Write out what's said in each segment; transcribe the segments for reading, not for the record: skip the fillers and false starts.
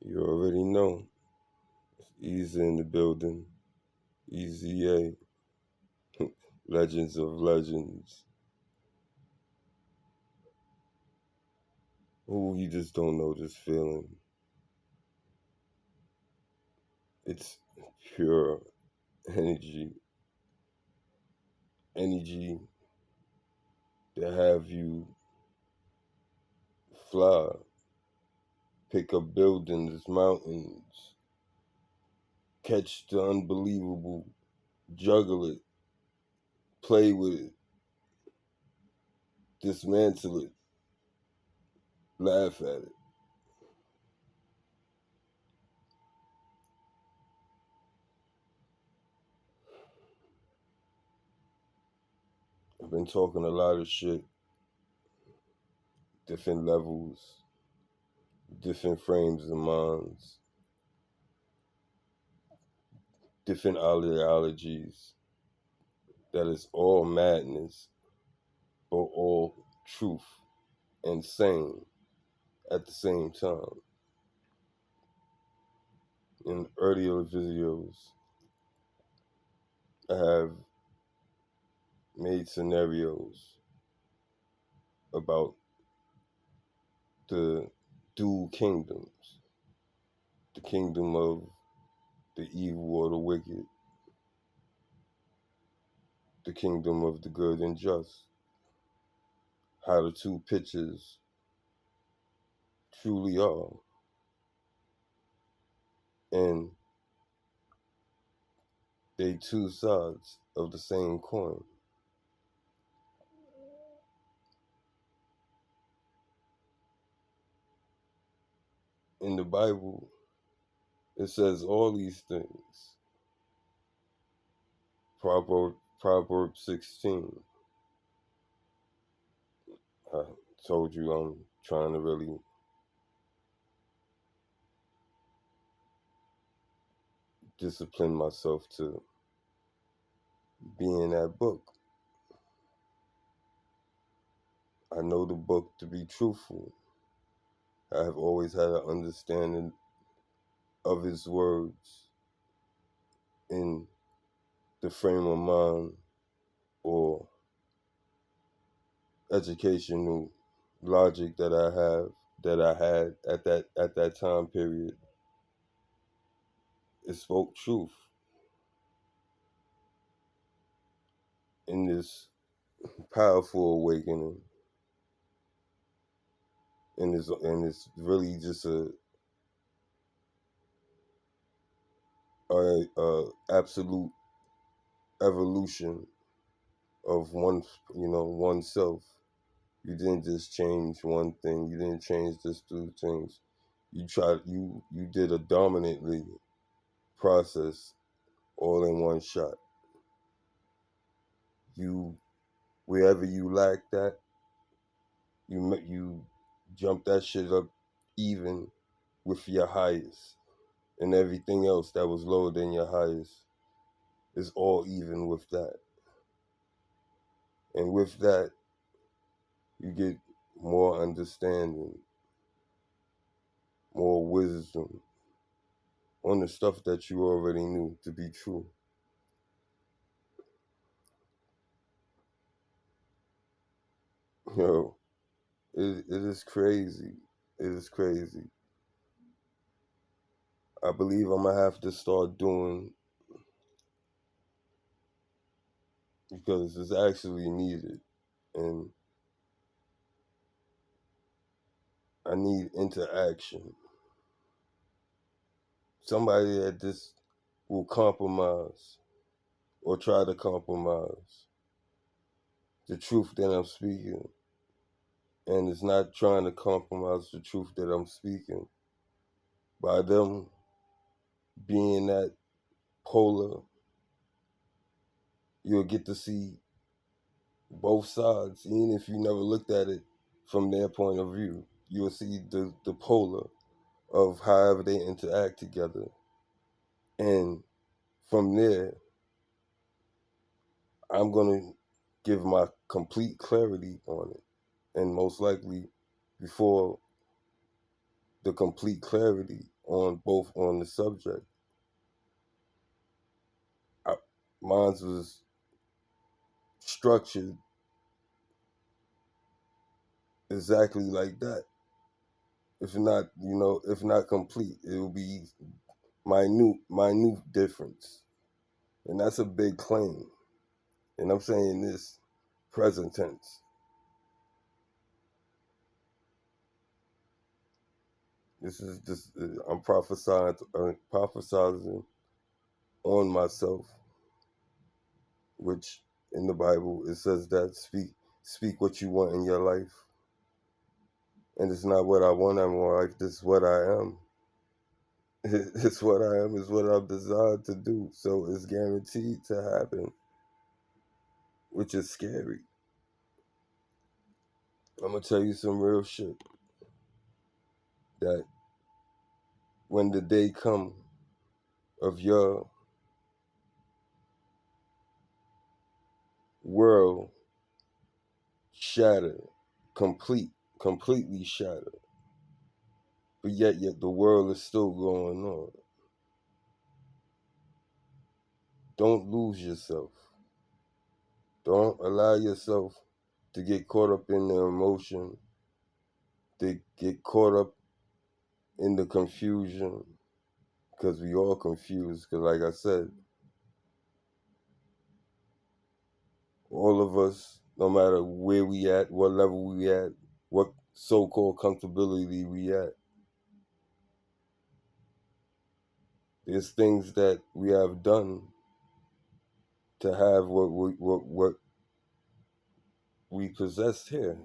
You already know. Easy in the building. Easy A. Legends of legends. Ooh, you just don't know this feeling. It's pure energy. Energy to have you fly, pick up buildings, mountains, catch the unbelievable, juggle it, play with it, dismantle it, laugh at it. I've been talking a lot of shit, different levels, different frames of minds, different ideologies. That is all madness, but all truth and sane at the same time. In earlier videos, I have made scenarios about the dual kingdoms, the kingdom of the evil or the wicked, the kingdom of the good and just, how the two pictures truly are, and they two sides of the same coin. In the Bible, it says all these things. Proverbs 16. I told you I'm trying to really discipline myself to be in that book. I know the book to be truthful. I have always had an understanding of his words in the frame of mind or educational logic that I had at that time period. It spoke truth in this powerful awakening. And it's really just a absolute evolution of oneself. You didn't just change one thing. You didn't change just two things. You did a dominantly process all in one shot. You wherever you lacked that, you jump that shit up even with your highest, and everything else that was lower than your highest is all even with that. And with that, you get more understanding, more wisdom on the stuff that you already knew to be true. Yo, it is crazy. It is crazy. I believe I'm gonna have to start doing because it's actually needed, and I need interaction. Somebody that just will compromise or try to compromise the truth that I'm speaking, and is not trying to compromise the truth that I'm speaking by them being that polar. You'll get to see both sides, even if you never looked at it from their point of view. You'll see the polar of however they interact together. And from there, I'm going to give my complete clarity on it. And most likely, before the complete clarity on both on the subject. Mine was structured exactly like that. If not, if not complete, it will be minute difference. And that's a big claim. And I'm saying this present tense. This is just I'm prophesizing on myself, which in the Bible it says that speak what you want in your life. And it's not what I want in my life, this is what I am. It's what I am, it's what I'm designed to do. So it's guaranteed to happen, which is scary. I'm gonna tell you some real shit. That when the day come of your world shattered, completely shattered, but yet the world is still going on. Don't lose yourself. Don't allow yourself to get caught up in the emotion, to get caught up in the confusion, because we all confused. Because like I said, all of us, no matter where we at, what level we at, what so-called comfortability we at, there's things that we have done to have what we possess here.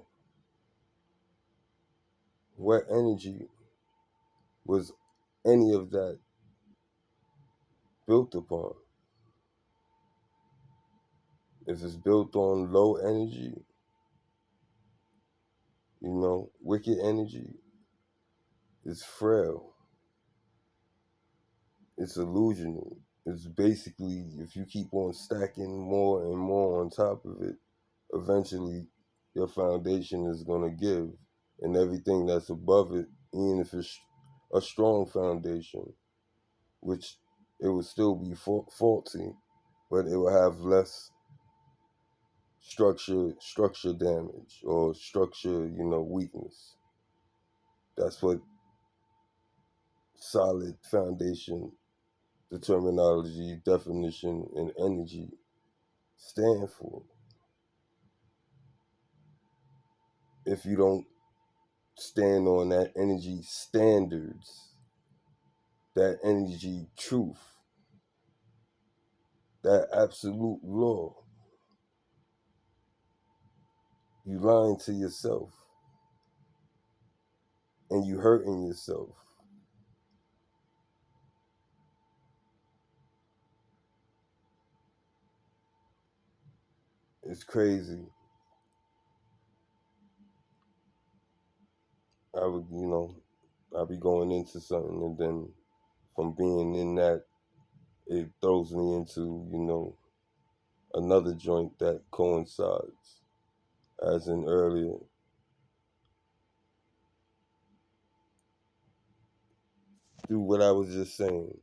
What energy was any of that built upon? If it's built on low energy, wicked energy is frail. It's illusional. It's basically, if you keep on stacking more and more on top of it, eventually your foundation is going to give. And everything that's above it, even if it's a strong foundation, which it will still be faulty, but it will have less structure damage or structure, weakness. That's what solid foundation, the terminology, definition, and energy stand for. If you don't stand on that energy standards, that energy truth, that absolute law, you lying to yourself and you hurting yourself. It's crazy. I would, I'll be going into something, and then from being in that, it throws me into, another joint that coincides, as in earlier. Through what I was just saying,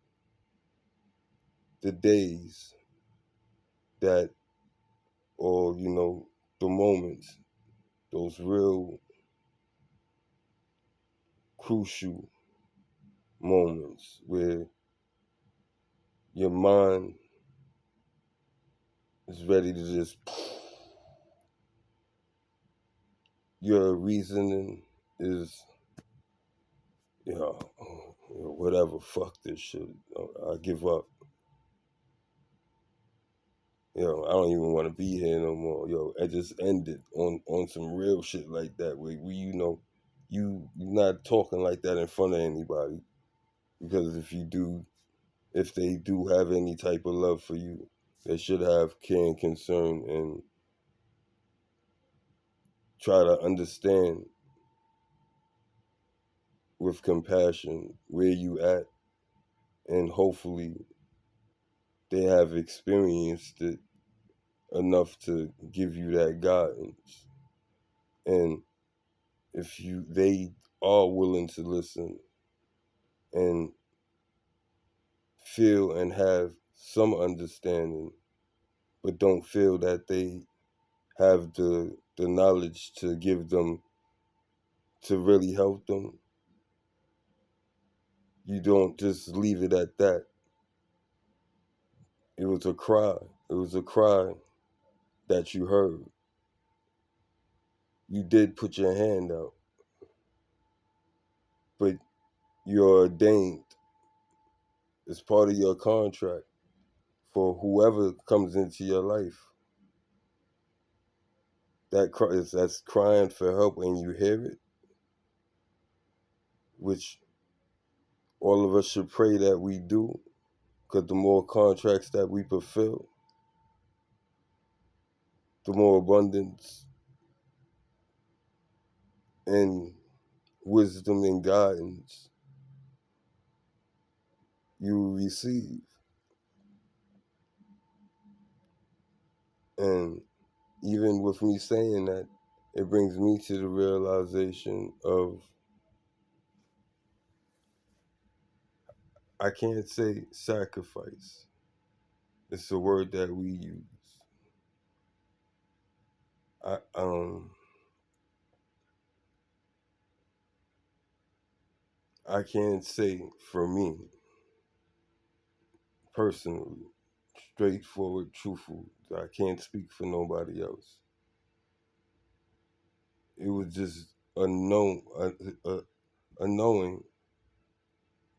the days that, or, the moments, those real crucial moments where your mind is ready to just, your reasoning is, whatever, fuck this shit. I give up. I don't even want to be here no more. I just ended on some real shit like that where you're not talking like that in front of anybody, because if they do have any type of love for you, they should have care and concern and try to understand with compassion where you at, and hopefully they have experienced it enough to give you that guidance. And if they are willing to listen, and feel and have some understanding, but don't feel that they have the knowledge to give them to really help them, you don't just leave it at that. It was a cry. It was a cry that you heard. You did put your hand out, but you're ordained as part of your contract for whoever comes into your life. That's crying for help, and you hear it, which all of us should pray that we do, because the more contracts that we fulfill, the more abundance and wisdom and guidance you will receive. And even with me saying that, it brings me to the realization of I can't say sacrifice. It's a word that we use. I I can't say for me personally, straightforward, truthful. I can't speak for nobody else. It was just a knowing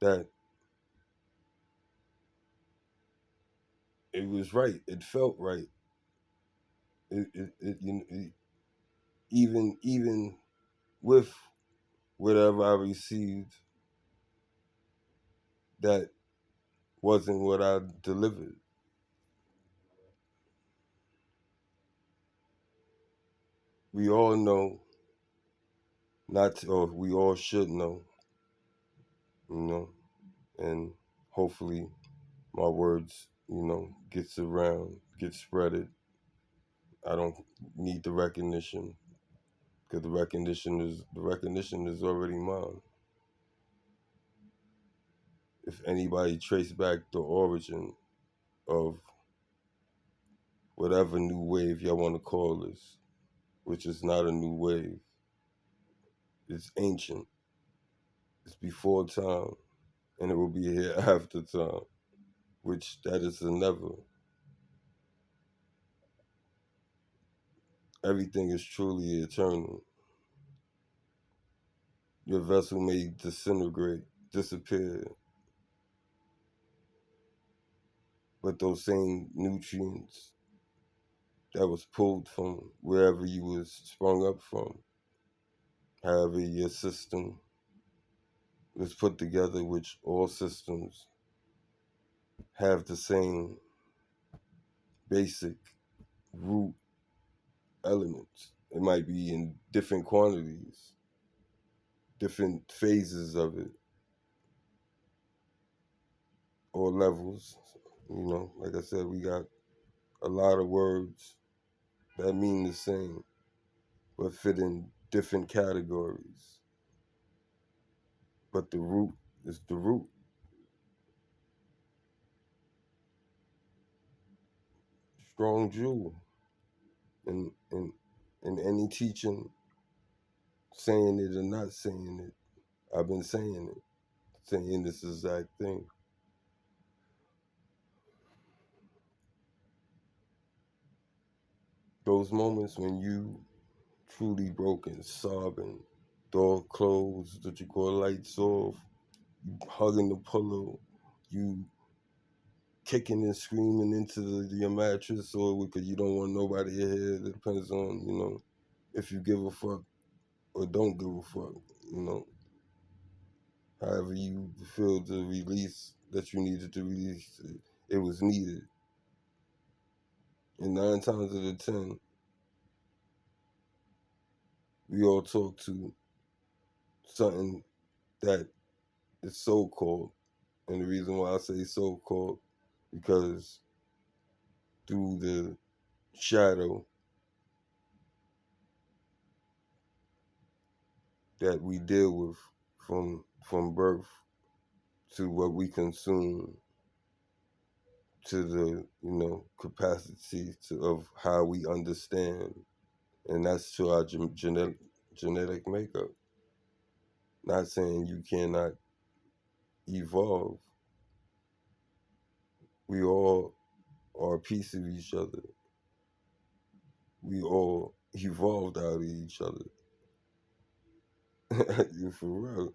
that it was right. It felt right. Even with whatever I received that wasn't what I delivered. We all know or we all should know, you know, and hopefully my words, gets around, gets spreaded. I don't need the recognition because the recognition is already mine. If anybody trace back the origin of whatever new wave y'all want to call this, which is not a new wave, it's ancient, it's before time, and it will be here after time, which that is a never. Everything is truly eternal. Your vessel may disintegrate, disappear, but those same nutrients that was pulled from wherever you was sprung up from, however your system was put together, which all systems have the same basic root elements. It might be in different quantities, different phases of it, or levels. Like I said, we got a lot of words that mean the same, but fit in different categories. But the root is the root. Strong jewel. In any teaching, saying it or not saying it, I've been saying it, saying this exact thing. Those moments when you truly broken, sobbing, door closed, that you call lights off, you hugging the pillow, you kicking and screaming into your mattress, or because you don't want nobody to hear. It depends on, if you give a fuck or don't give a fuck, you know. However you feel the release that you needed to release, it was needed. And 9 times out of 10, we all talk to something that is so-called. And the reason why I say so-called, because through the shadow that we deal with from birth, to what we consume, to the capacity of how we understand, and that's to our genetic makeup. Not saying you cannot evolve. We all are a piece of each other. We all evolved out of each other. For real.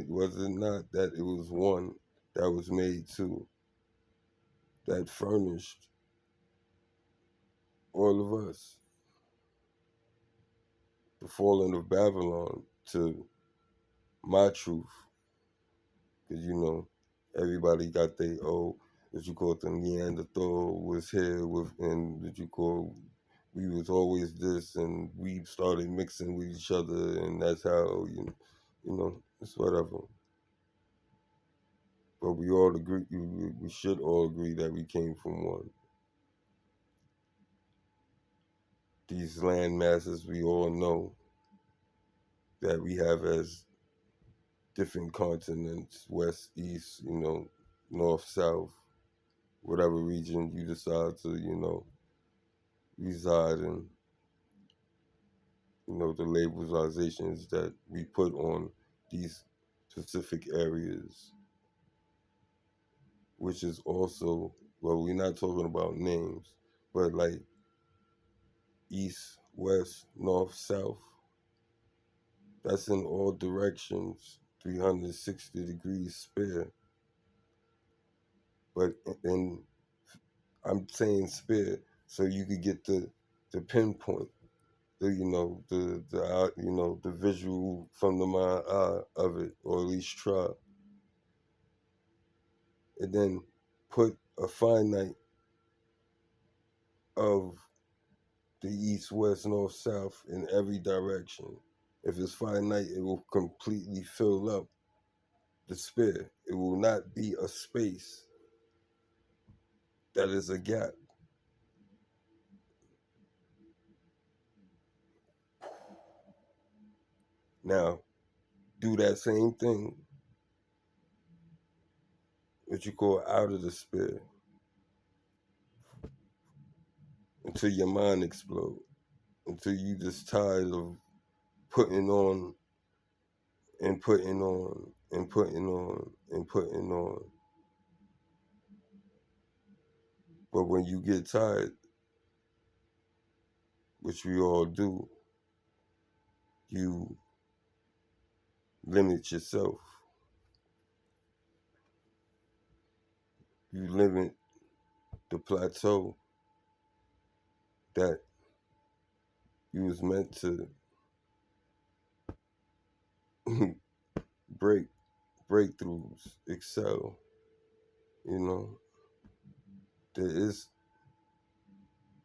Was it not that it was one that was made two, that furnished all of us? The falling of Babylon to my truth. Because, everybody got their, what you call it, the Neanderthal was here with, and what you call, we was always this, and we started mixing with each other, and that's how, it's whatever. But we all agree, we should all agree that we came from one. These land masses we all know that we have as different continents, west, east, north, south, whatever region you decide to, reside in, the labelizations that we put on these specific areas, which is also, well, we're not talking about names, but like east, west, north, south, that's in all directions, 360 degrees spare. But in I'm saying spare so you could get the pinpoint, the visual from the mind eye of it, or at least try, and then put a finite of the east, west, north, south in every direction. If it's finite, it will completely fill up the spare. It will not be a space that is a gap. Now, do that same thing, what you call out of the spare, until your mind explodes, until you just tired of putting on and putting on and putting on and putting on. But when you get tired, which we all do, you limit yourself. You limit the plateau that you was meant to breakthroughs, excel. There is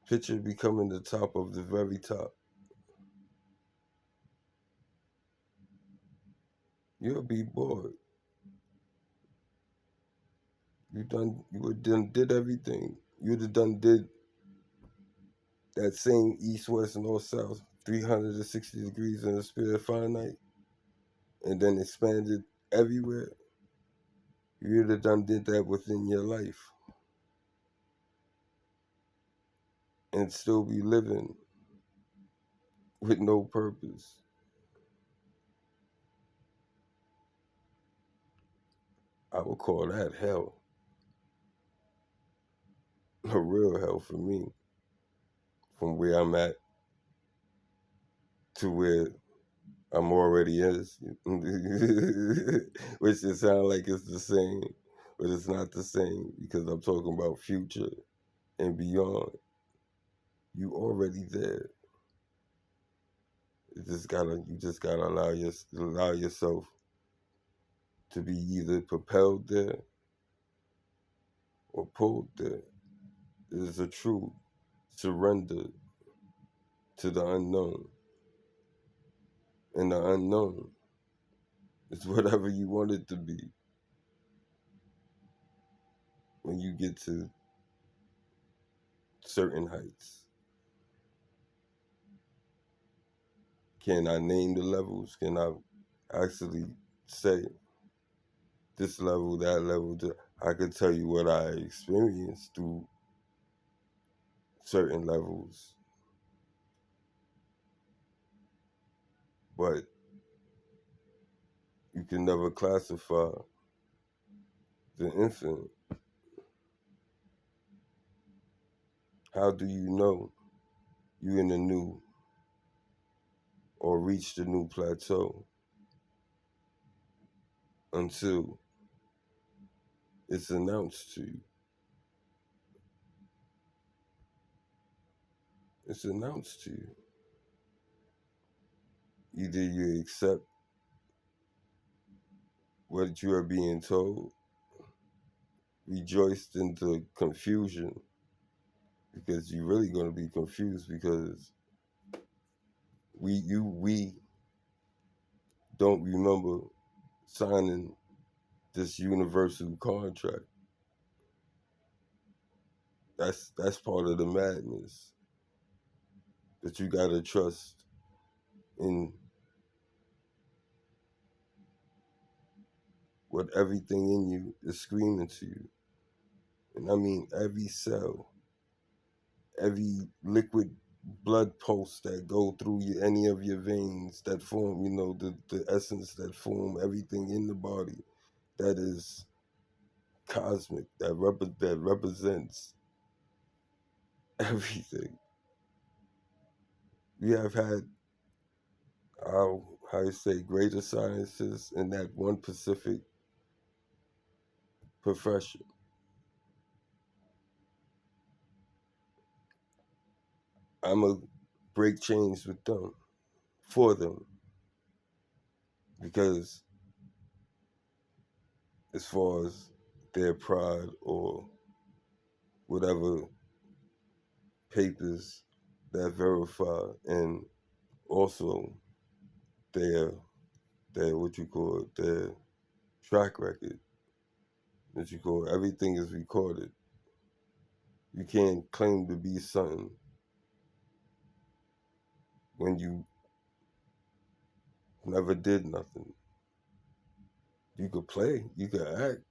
picture becoming the top of the very top. You'll be bored. You did everything. You'd have done did that same east, west, north, south, 360 degrees in the sphere of finite, and then expanded everywhere. You'd have done did that within your life and still be living with no purpose. I would call that hell. A real hell for me. From where I'm at to where I'm already is. Which it sounds like it's the same, but it's not the same because I'm talking about future and beyond. You already there. You just gotta allow yourself to be either propelled there or pulled there. It is a true surrender to the unknown. And the unknown is whatever you want it to be when you get to certain heights. Can I name the levels? Can I actually say this level, that level. I could tell you what I experienced through certain levels, but you can never classify the infinite. How do you know you in a new or reached a new plateau until it's announced to you? It's announced to you. Either you accept what you are being told, rejoiced into confusion, because you're really going to be confused because we don't remember signing this universal contract. That's part of the madness, that you gotta trust in what everything in you is screaming to you. And I mean every cell, every liquid blood pulse that go through any of your veins that form, the essence that form everything in the body, that is cosmic, that represents everything. We have had how you say greater scientists in that one specific profession. I'm a break chains with them, for them, because as far as their pride or whatever papers that verify, and also their what you call it, their track record, that you call it, everything is recorded. You can't claim to be something when you never did nothing. You could play, you could act,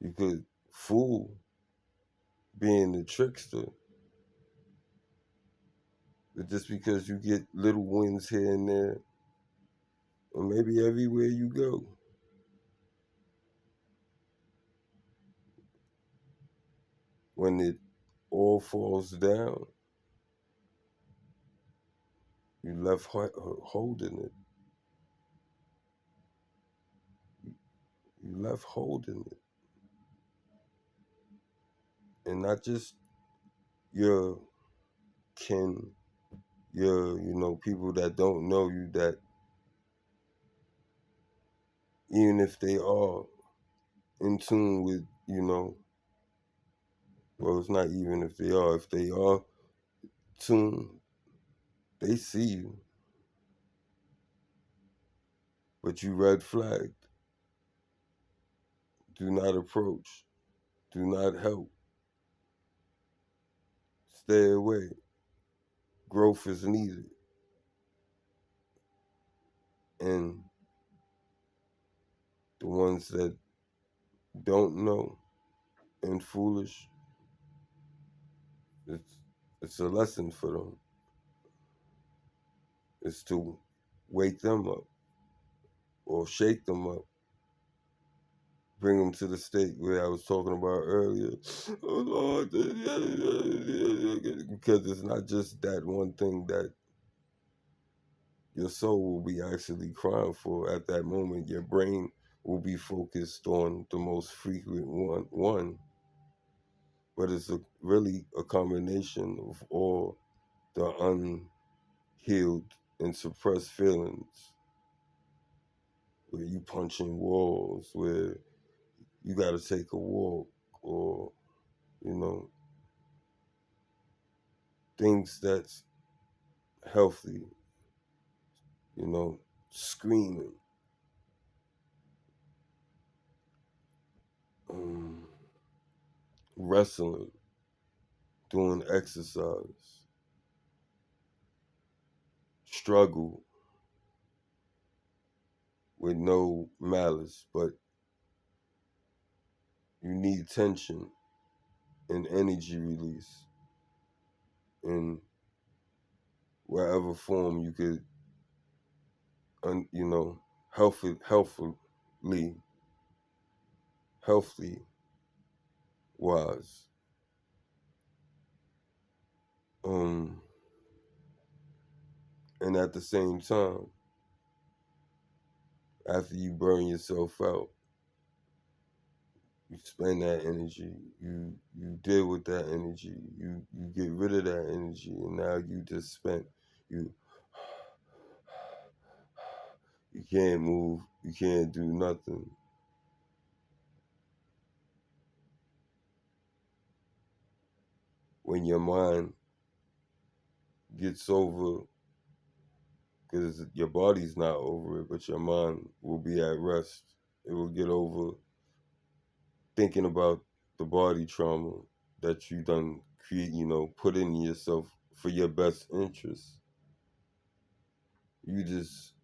you could fool, being the trickster. But just because you get little wins here and there, or maybe everywhere you go, when it all falls down, you left holding it. You left holding it. And not just your kin, your, people that don't know you, that even if they are in tune with, well, it's not even if they are tuned, they see you, but you red flagged. Do not approach. Do not help. Stay away. Growth is needed. And the ones that don't know and foolish, it's it's a lesson for them. It's to wake them up or shake them up, bring them to the state where I was talking about earlier. Oh Lord, because it's not just that one thing that your soul will be actually crying for at that moment. Your brain will be focused on the most frequent one, but it's really a combination of all the unhealed and suppressed feelings, where you punching walls, where you got to take a walk, or you know things that's healthy, screaming, um, wrestling, doing exercise, struggle with no malice, but You need tension and energy release in whatever form you could, healthily, healthy wise. Um, and at the same time, after you burn yourself out, you spend that energy, you deal with that energy, you get rid of that energy, and now you just spent, you you can't move, you can't do nothing. When your mind gets over, because your body's not over it, but your mind will be at rest. It will get over thinking about the body trauma that you done create, put in yourself for your best interest. You just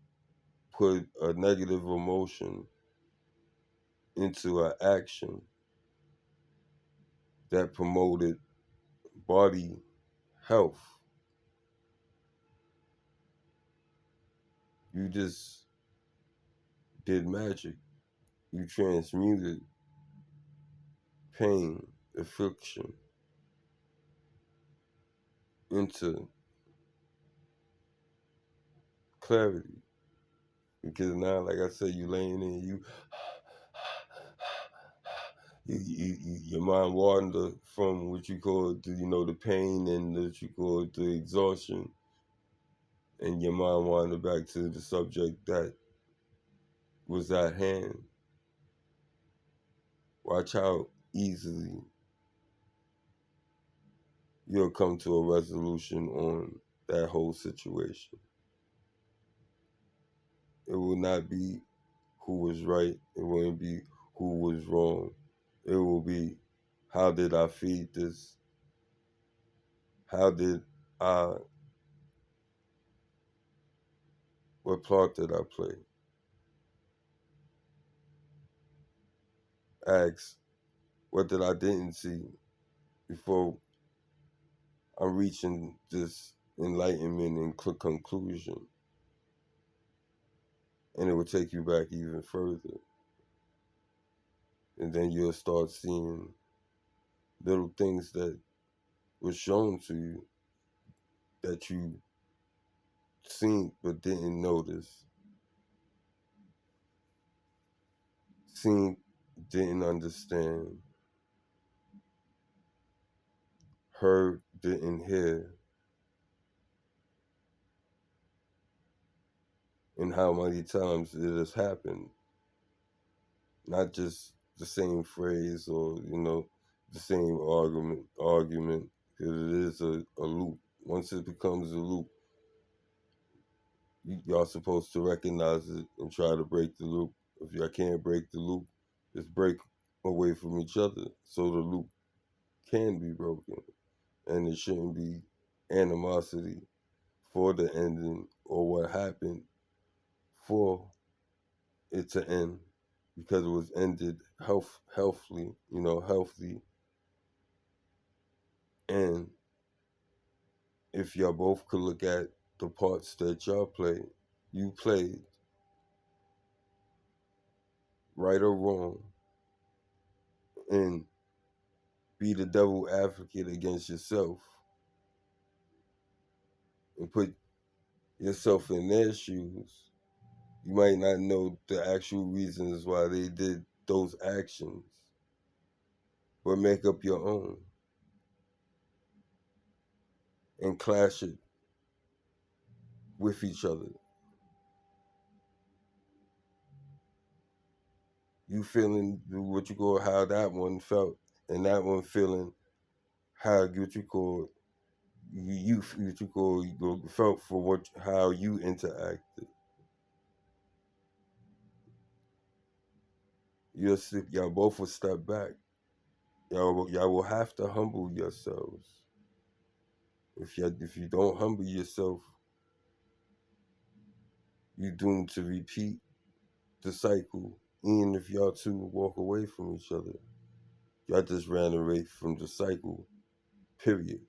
put a negative emotion into an action that promoted body health. You just did magic. You transmuted pain, affliction into clarity. Because now, like I said, you laying in, your mind wander from what you call the pain and what you call the exhaustion, and your mind wander back to the subject that was at hand. Watch how easily you'll come to a resolution on that whole situation. It will not be who was right. It won't be who was wrong. It will be, how did I feed this? How did I, what part did I play? Ask, what did I didn't see before I'm reaching this enlightenment and conclusion? And it will take you back even further. And then you'll start seeing little things that were shown to you that you seen but didn't notice. Seen, didn't understand. Heard, didn't hear. And how many times it has happened. Not just the same phrase or, the same argument, because it is a loop. Once it becomes a loop, y'all supposed to recognize it and try to break the loop. If y'all can't break the loop, just break away from each other so the loop can be broken. And it shouldn't be animosity for the ending or what happened for it to end, because it was ended healthy. And if y'all both could look at the parts that you played, right or wrong, and be the devil advocate against yourself and put yourself in their shoes, you might not know the actual reasons why they did those actions, but make up your own and clash it with each other. You feeling what you call how that one felt, and that one feeling how what you call what you call felt for how you interacted. Y'all both will step back. Y'all will have to humble yourselves. If you don't humble yourself, you're doomed to repeat the cycle, even if y'all two walk away from each other. Y'all just ran away from the cycle, period.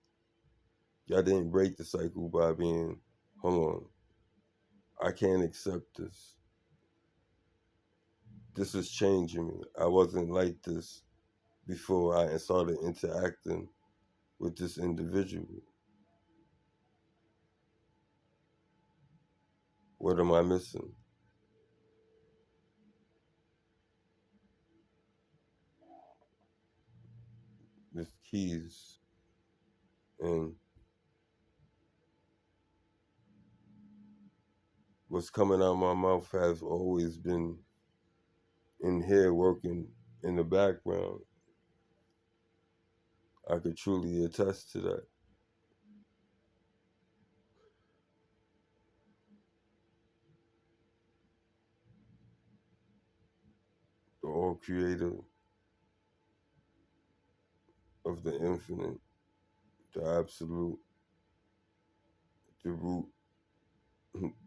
Y'all didn't break the cycle by being, hold on, I can't accept this. This is changing me. I wasn't like this before I started interacting with this individual. What am I missing? There's keys. And what's coming out of my mouth has always been in here working in the background. I could truly attest to that. The all creator of the infinite, the absolute, the root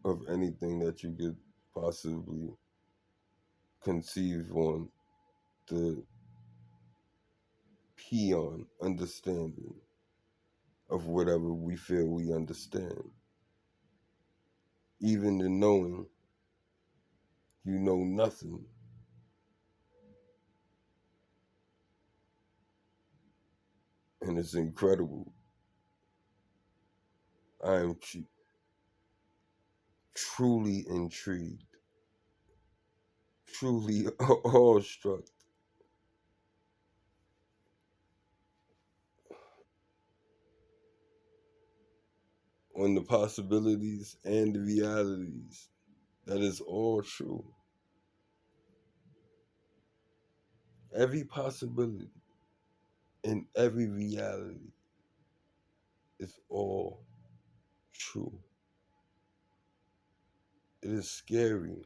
of anything that you could possibly conceive on, the peon understanding of whatever we feel we understand. Even the knowing you know nothing. And it's incredible. I am truly intrigued, truly awestruck on the possibilities and the realities. That is all true. Every possibility and every reality is all true. It is scary.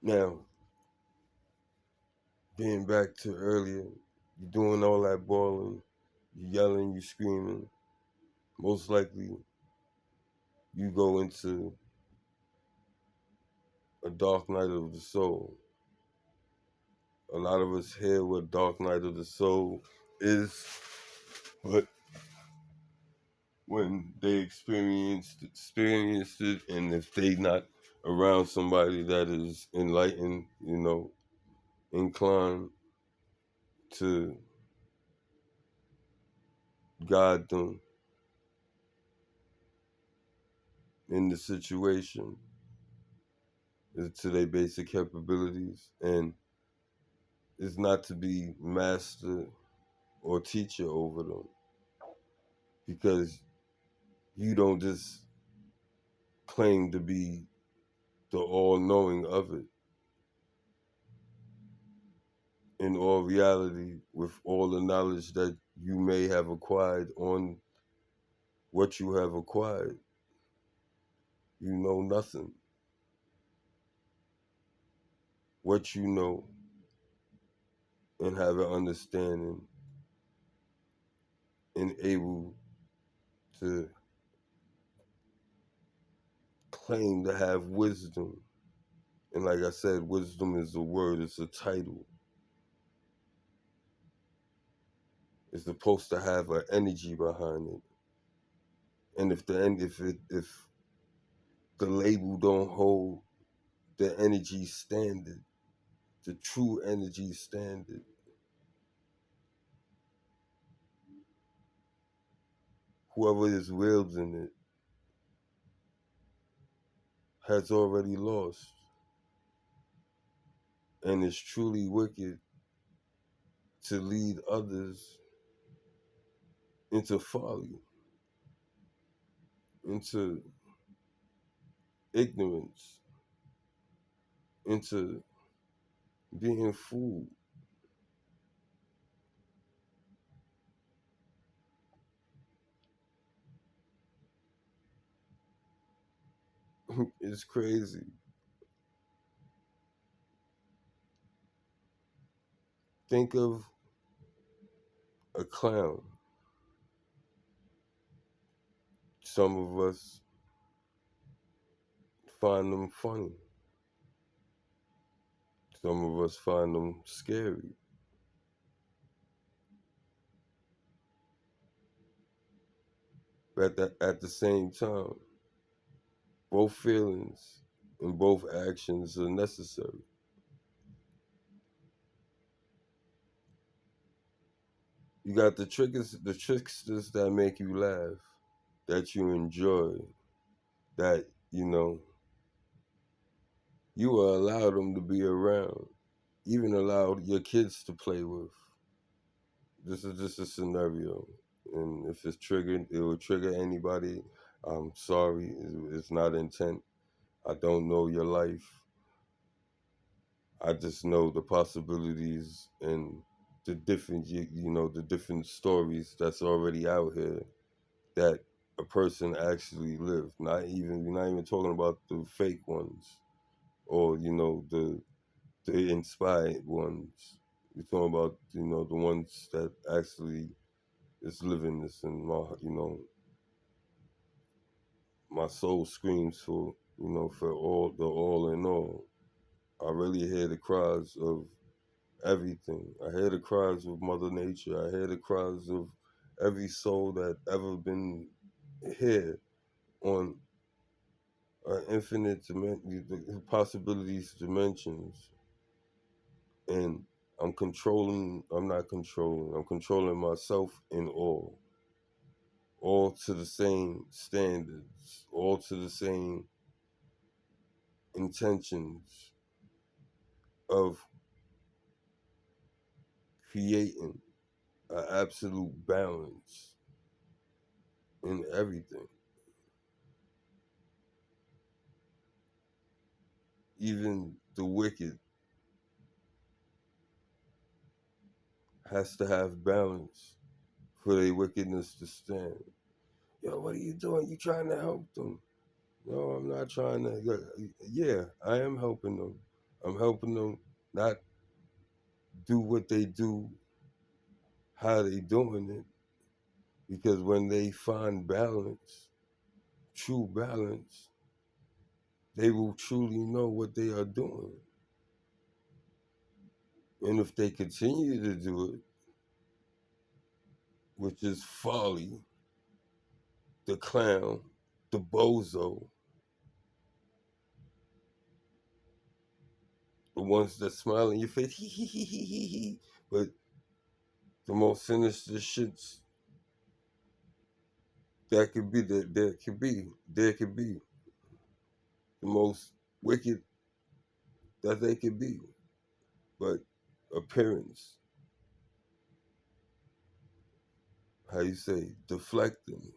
Now, being back to earlier, you're doing all that bawling, you yelling, you screaming. Most likely, you go into a dark night of the soul. A lot of us hear what dark night of the soul is, but when they experienced it, and if they not around somebody that is enlightened, inclined to guide them in the situation to their basic capabilities, and is not to be master or teacher over them, because you don't just claim to be the all-knowing of it. In all reality, with all the knowledge that you may have acquired on what you have acquired, you know nothing. What you know and have an understanding and able to claim to have wisdom. And like I said, wisdom is a word, it's a title. It's supposed to have an energy behind it. And if the label don't hold the energy standard, the true energy standard, whoever is wielding it has already lost. And it's truly wicked to lead others into folly, into ignorance, into being fooled. It's crazy. Think of a clown. Some of us find them funny. Some of us find them scary. But at the same time, both feelings and both actions are necessary. You got the tricksters that make you laugh, that you enjoy, that you will allow them to be around, even allow your kids to play with. This is just a scenario, and if it's triggered, it will trigger anybody. I'm sorry, it's not intent. I don't know your life. I just know the possibilities and the different, the different stories that's already out here that a person actually lived. We're not even talking about the fake ones or the inspired ones. We're talking about the ones that actually is living this, and my soul screams for for all in all. I really hear the cries of everything. I hear the cries of Mother Nature. I hear the cries of every soul that ever been here on infinite the possibilities, dimensions, and I'm not controlling. I'm controlling myself in all to the same standards, all to the same intentions of creating an absolute balance in everything. Even the wicked has to have balance for their wickedness to stand. Yo, what are you doing? You trying to help them? No, I'm not trying to. Yeah, I am helping them. I'm helping them not do what they do, how they doing it, because when they find balance, true balance, they will truly know what they are doing. And if they continue to do it, which is folly, the clown, the bozo, the ones that smile in your face, hee hee hee hee hee hee, but the most sinister shits there could be the most wicked that they could be, but appearance, how you say, deflecting,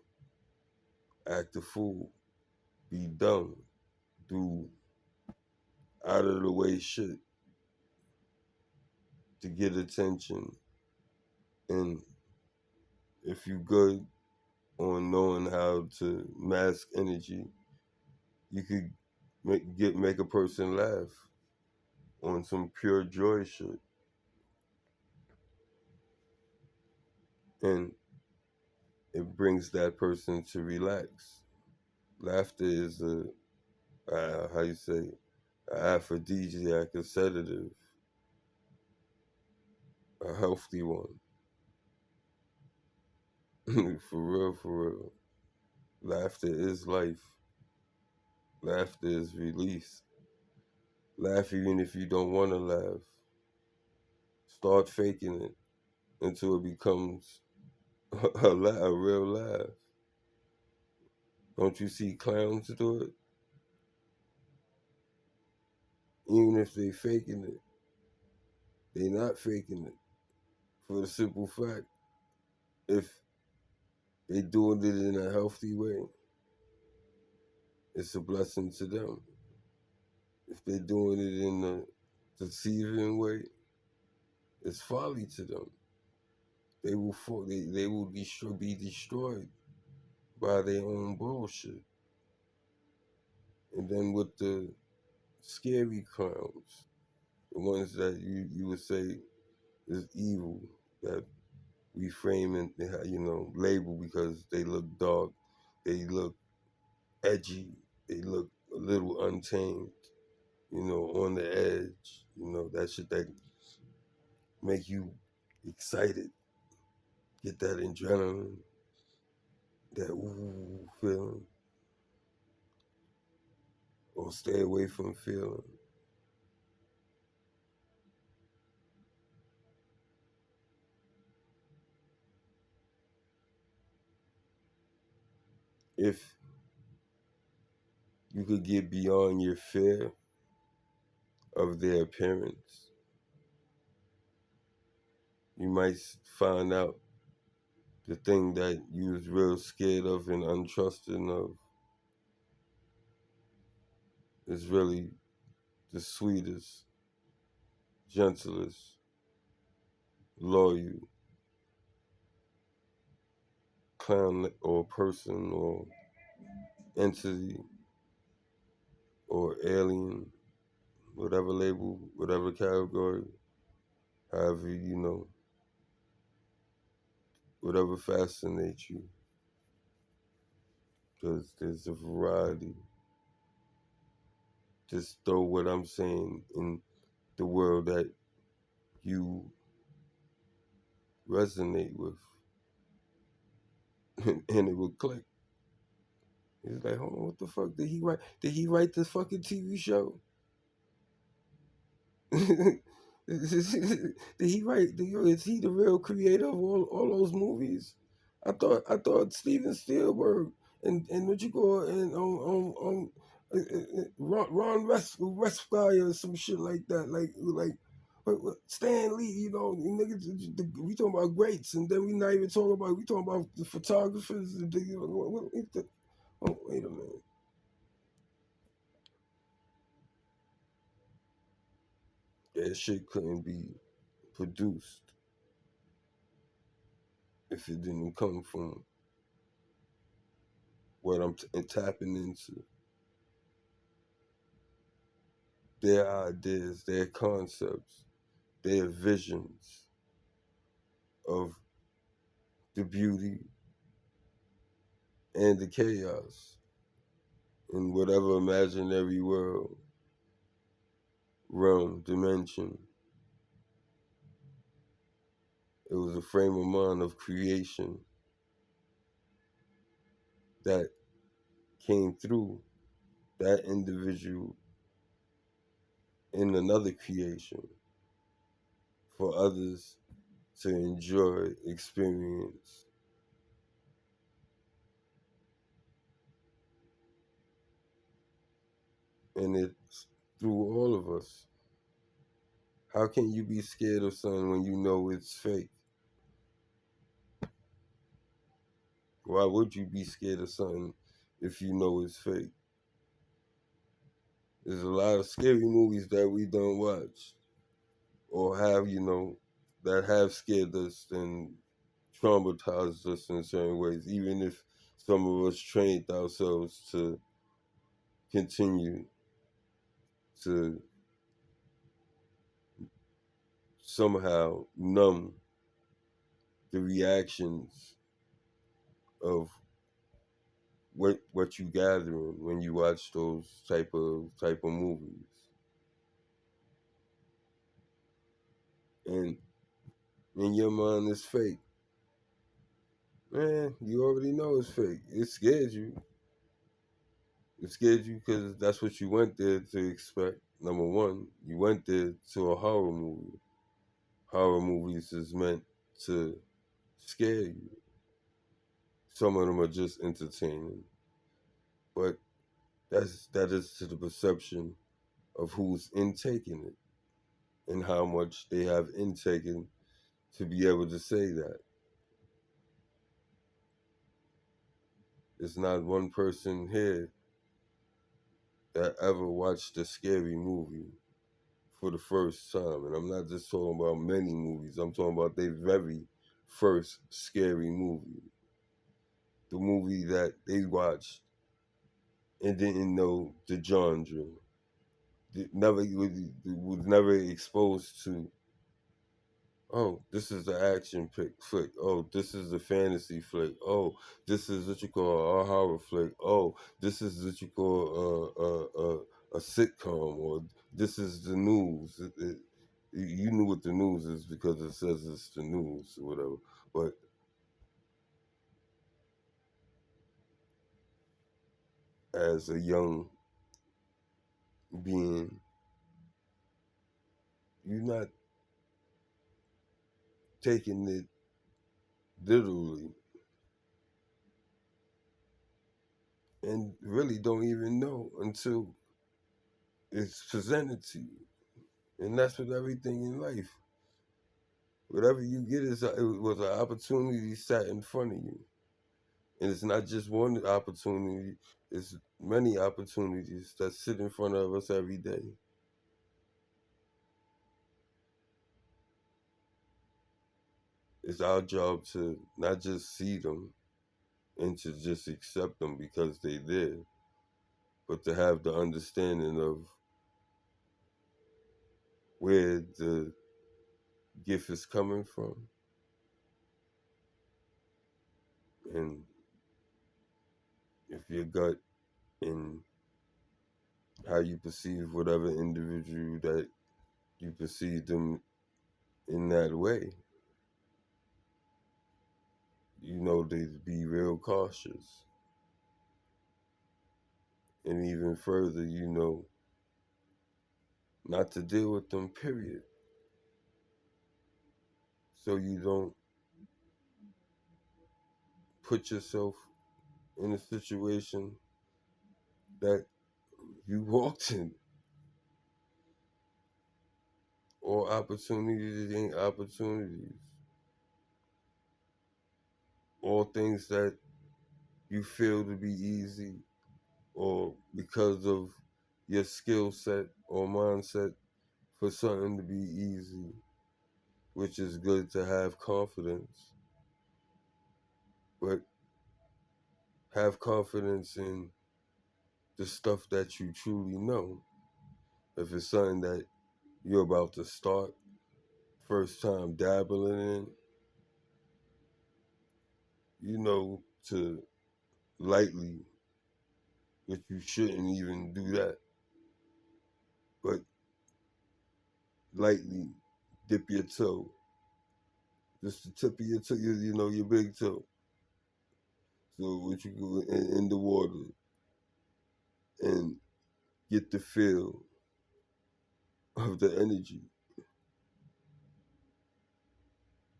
act a fool, be dumb, do out of the way shit to get attention, and if you good on knowing how to mask energy, you could make a person laugh on some pure joy shit, and it brings that person to relax. Laughter is how you say, an aphrodisiac, a sedative, a healthy one. For real, for real. Laughter is life. Laughter is release. Laugh even if you don't want to laugh. Start faking it until it becomes a real laugh. Don't you see clowns do it? Even if they faking it, they not faking it. For the simple fact, if they doing it in a healthy way, it's a blessing to them. If they're doing it in a deceiving way, it's folly to them. They will be destroyed by their own bullshit. And then with the scary clowns, the ones that you would say is evil, that we frame and label because they look dark, they look edgy, they look a little untamed, on the edge, that shit that make you excited, get that adrenaline, that ooh feeling, or stay away from feeling. If you could get beyond your fear of their appearance, you might find out the thing that you was real scared of and untrusting of is really the sweetest, gentlest, loyal clown or person or entity or alien, whatever label, whatever category, however, whatever fascinates you. Because there's a variety. Just throw what I'm saying in the world that you resonate with, and it will click. It's like, hold on, what the fuck did he write? Did he write this fucking TV show? Did he write? Is he the real creator of all those movies? I thought Steven Spielberg and what you call and Ron Westfire or some shit like that. Like Stan Lee, niggas, we talking about greats, and then we not even talking about the photographers. Oh, wait a minute. That shit couldn't be produced if it didn't come from what I'm tapping into. Their ideas, their concepts, their visions of the beauty and the chaos in whatever imaginary world, realm, dimension. It was a frame of mind of creation that came through that individual in another creation for others to enjoy, experience. And it's through all of us. How can you be scared of something when you know it's fake? Why would you be scared of something if you know it's fake? There's a lot of scary movies that we don't watch or have, that have scared us and traumatized us in certain ways, even if some of us trained ourselves to continue to somehow numb the reactions of what you gathering when you watch those type of movies. And in your mind it's fake. Man, you already know it's fake. It scared you. It scared you because that's what you went there to expect. Number one, you went there to a horror movie. Horror movies is meant to scare you. Some of them are just entertaining, but that is to the perception of who's intaking it and how much they have intaken to be able to say that. There's not one person here that ever watched a scary movie for the first time. And I'm not just talking about many movies, I'm talking about their very first scary movie. The movie that they watched and didn't know the genre. Never was never exposed to, oh, this is the action flick. Oh, this is the fantasy flick. Oh, this is what you call a horror flick. Oh, this is what you call a sitcom, or this is the news. You knew what the news is because it says it's the news or whatever. But as a young being, you're not taking it literally and really don't even know until it's presented to you. And that's with everything in life. Whatever you get it was an opportunity sat in front of you. And it's not just one opportunity, it's many opportunities that sit in front of us every day. It's our job to not just see them and to just accept them because they there, but to have the understanding of where the gift is coming from and if your gut and how you perceive whatever individual that you perceive them in that way, you know, to be real cautious. And even further, you know, not to deal with them, period. So you don't put yourself in a situation that you walked in. Or opportunities ain't opportunities. All things that you feel to be easy or because of your skill set or mindset for something to be easy, which is good to have confidence. But have confidence in the stuff that you truly know. If it's something that you're about to start, first time dabbling in, you know to lightly that you shouldn't even do that. But lightly dip your toe. Just the tip of your toe, you know, your big toe. So what you go in the water and get the feel of the energy.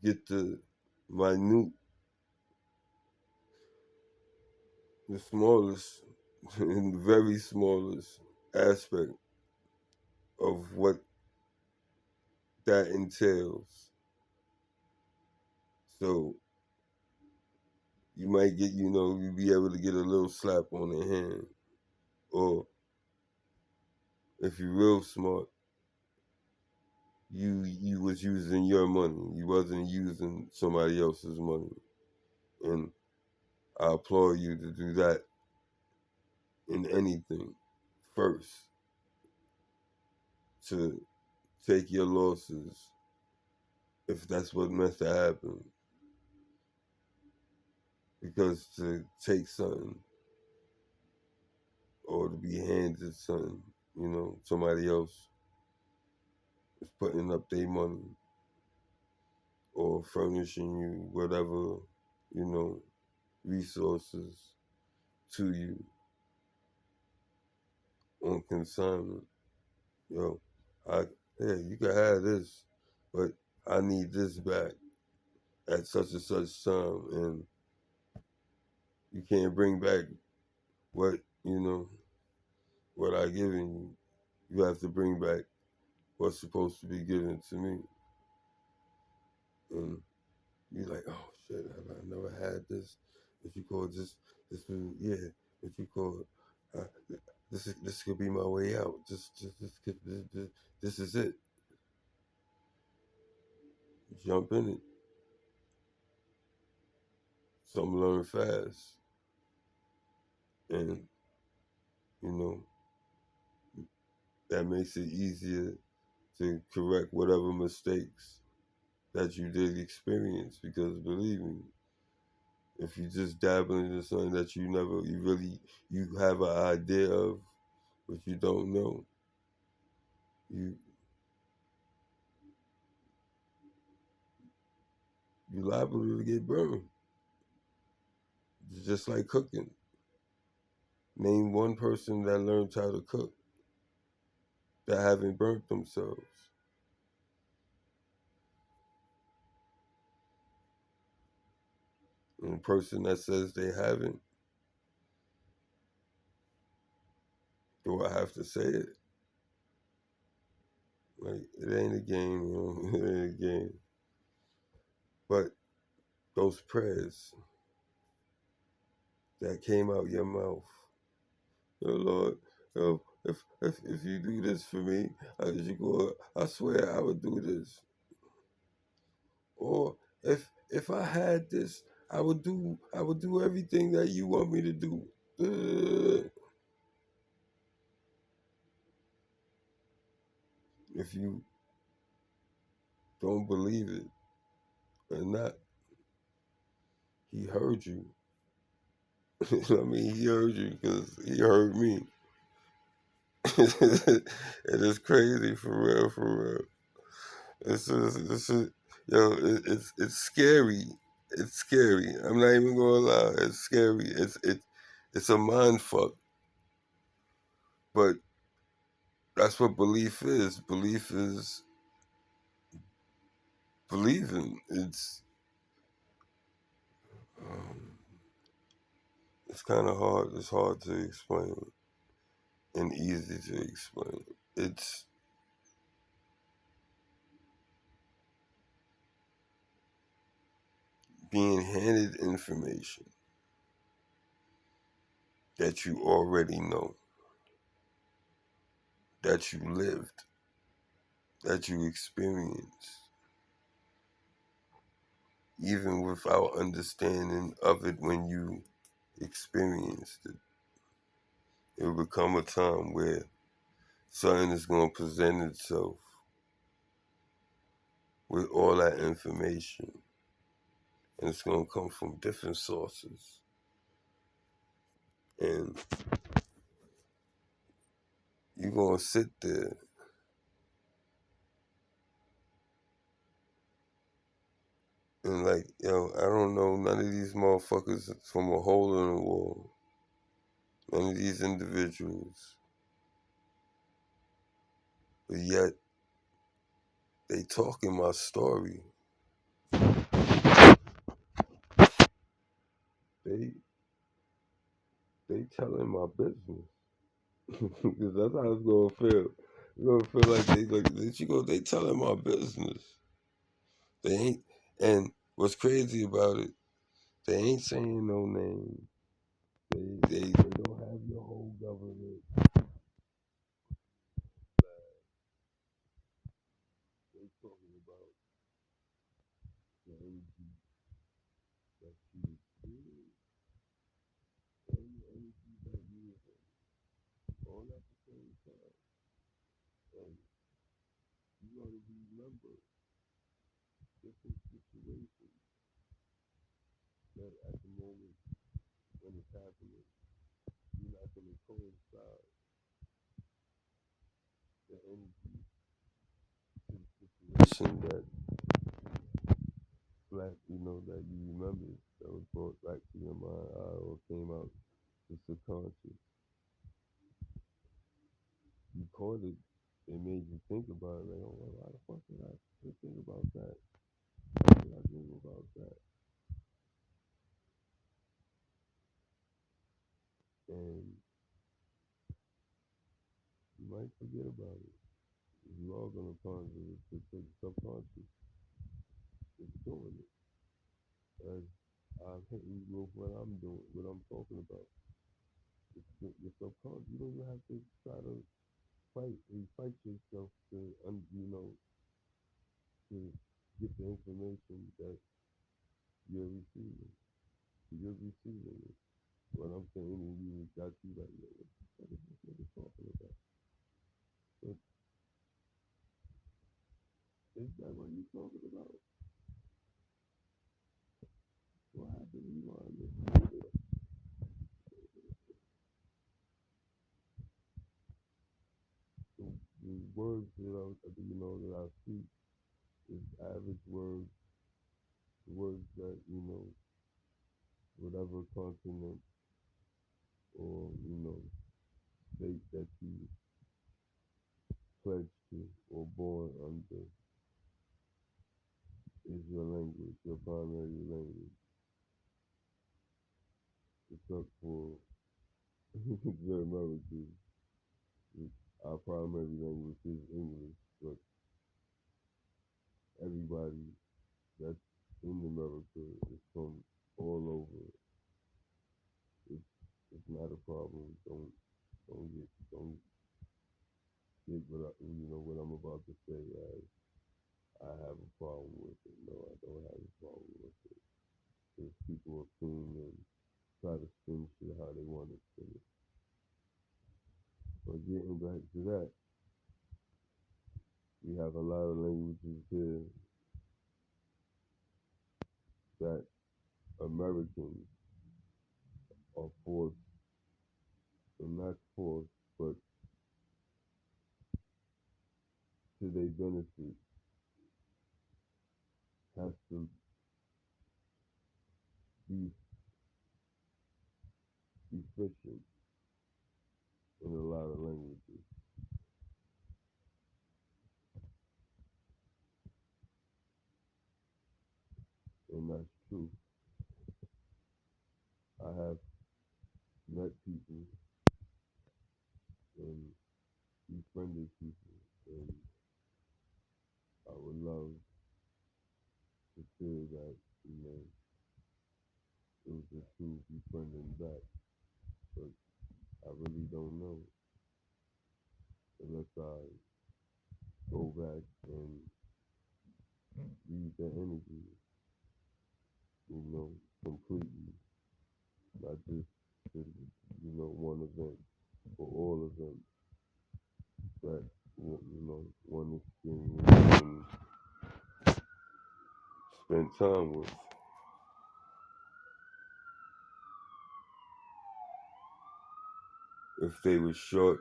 Get the minute, the smallest, and very smallest aspect of what that entails. So you might get, you know, you be able to get a little slap on the hand. Or if you're real smart, you was using your money. You wasn't using somebody else's money. And I applaud you to do that in anything first. To take your losses if that's what meant to happen. Because to take something or to be handed something, you know, somebody else is putting up their money or furnishing you whatever, you know, resources to you on consignment. Yo, I hey, you can have this, but I need this back at such and such time, and you can't bring back what you know what I given you. You have to bring back what's supposed to be given to me. And you're like, oh shit, have I never had this? What you call this food? Yeah, what you call uh, this could be my way out. This is it. Jump in it. Some learn fast, and you know that makes it easier to correct whatever mistakes that you did experience. Because believe me, if you just dabbling into something that you have an idea of, but you don't know, you liable to get burned. It's just like cooking. Name one person that learns how to cook that haven't burnt themselves. And a person that says they haven't, do I have to say it? Like, it ain't a game, you know? It ain't a game. But those prayers that came out your mouth, oh Lord, oh, if you do this for me, I swear I would do this. Or if I had this, I would do everything that you want me to do. If you don't believe it or not, he heard you. I mean, he heard you because he heard me. It is crazy for real, for real. This is, yo, it's scary. It's scary. I'm not even gonna lie. It's scary. It's a mind fuck. But that's what belief is. Belief is believing. Um, it's kind of hard. It's hard to explain and easy to explain. It's being handed information that you already know, that you lived, that you experienced, even without understanding of it when you experienced it. It will become a time where something is going to present itself with all that information, and it's going to come from different sources. And you're going to sit there and, like, yo, I don't know none of these motherfuckers from a hole in the wall. None of these individuals. But yet, they talking my story. They they telling my business. Because that's how it's gonna feel. It's gonna feel they telling my business. They ain't, and what's crazy about it, they ain't saying no name. They don't have your whole government. They talking about the energy that you experience and the energy that you have all at the same time. And you gotta remember different situations that at the moment when it's happening, you're not gonna coincide the energy to the situation that that you remember that was brought back to your mind or came out the subconscious. You caught it, it made you think about it, like, oh well, why the fuck did I think about that? Why did I think about that? And you might forget about it. You are gonna ponder it because the subconscious is doing it. As I'm hitting you with what I'm doing, what I'm talking about. Your subconscious, you don't even have to try to fight yourself to get the information that you're receiving. You're receiving it. What I'm saying, and you got you like, yo, what is this nigga talking about? But is that what you talking about? What happened? You are the words that I speak is average words, words that whatever continent or, state that you pledged to or born under is your language, your primary language. Except for the Americans, our primary language is English, but everybody that's in America is from all over. It's not a problem. Don't get what I'm about to say as I have a problem with it. No, I don't have a problem with it. Because people assume and try to spin shit how they want to spin it. But getting back to that, we have a lot of languages here that Americans are forced, and not forced, but to their benefit, has to be efficient in a lot of languages. And that's true. I have met people and befriended people, and I would love to feel that, it was a true befriending back. But I really don't know unless I go back and read the energy, completely, not just the, one event, but all events that, one experience and spend time with. If they were short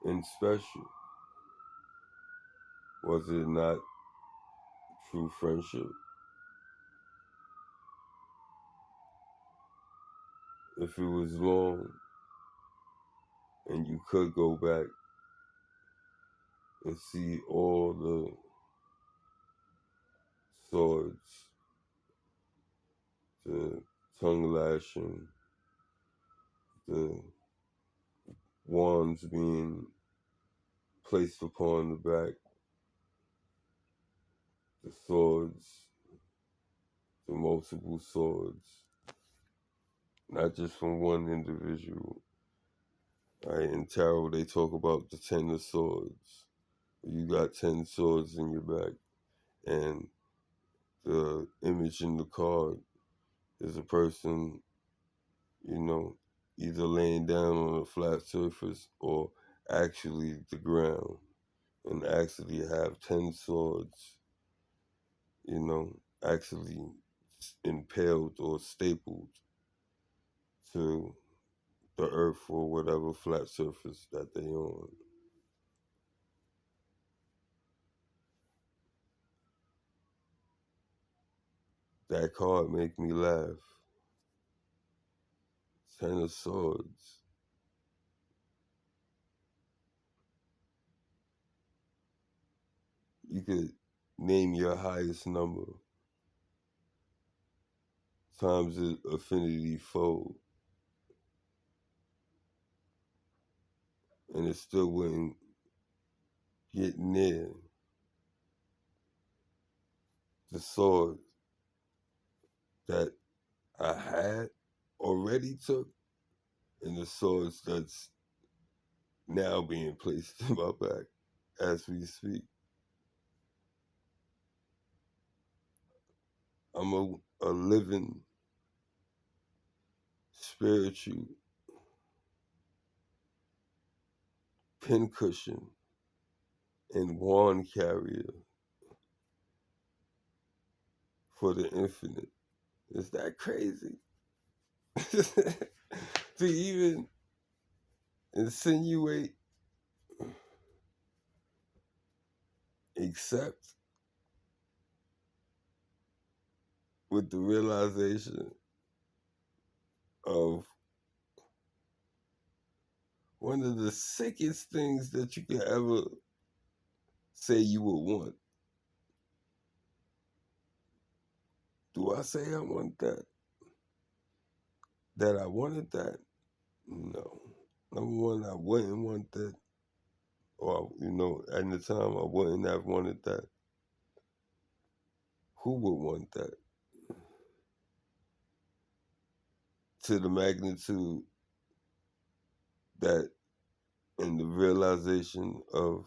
and special, was it not true friendship? If it was long and you could go back and see all the swords, the tongue lashing, the wands being placed upon the back, the swords, the multiple swords, not just from one individual. Right? In tarot, they talk about the 10 of swords. You got 10 swords in your back, and the image in the card is a person, you know, either laying down on a flat surface or actually the ground, and actually have 10 swords, actually impaled or stapled to the earth or whatever flat surface that they on. That card make me laugh. 10 of swords. You could name your highest number times the affinity fold, and it still wouldn't get near the sword that I had already took and the swords that's now being placed in my back as we speak. I'm a living spiritual pincushion and wand carrier for the infinite. Is that crazy? To even insinuate, accept with the realization of one of the sickest things that you could ever say you would want. Do I say I want that? That I wanted that? No. Number one, I wouldn't want that. Or, at the time, I wouldn't have wanted that. Who would want that? To the magnitude that, and the realization of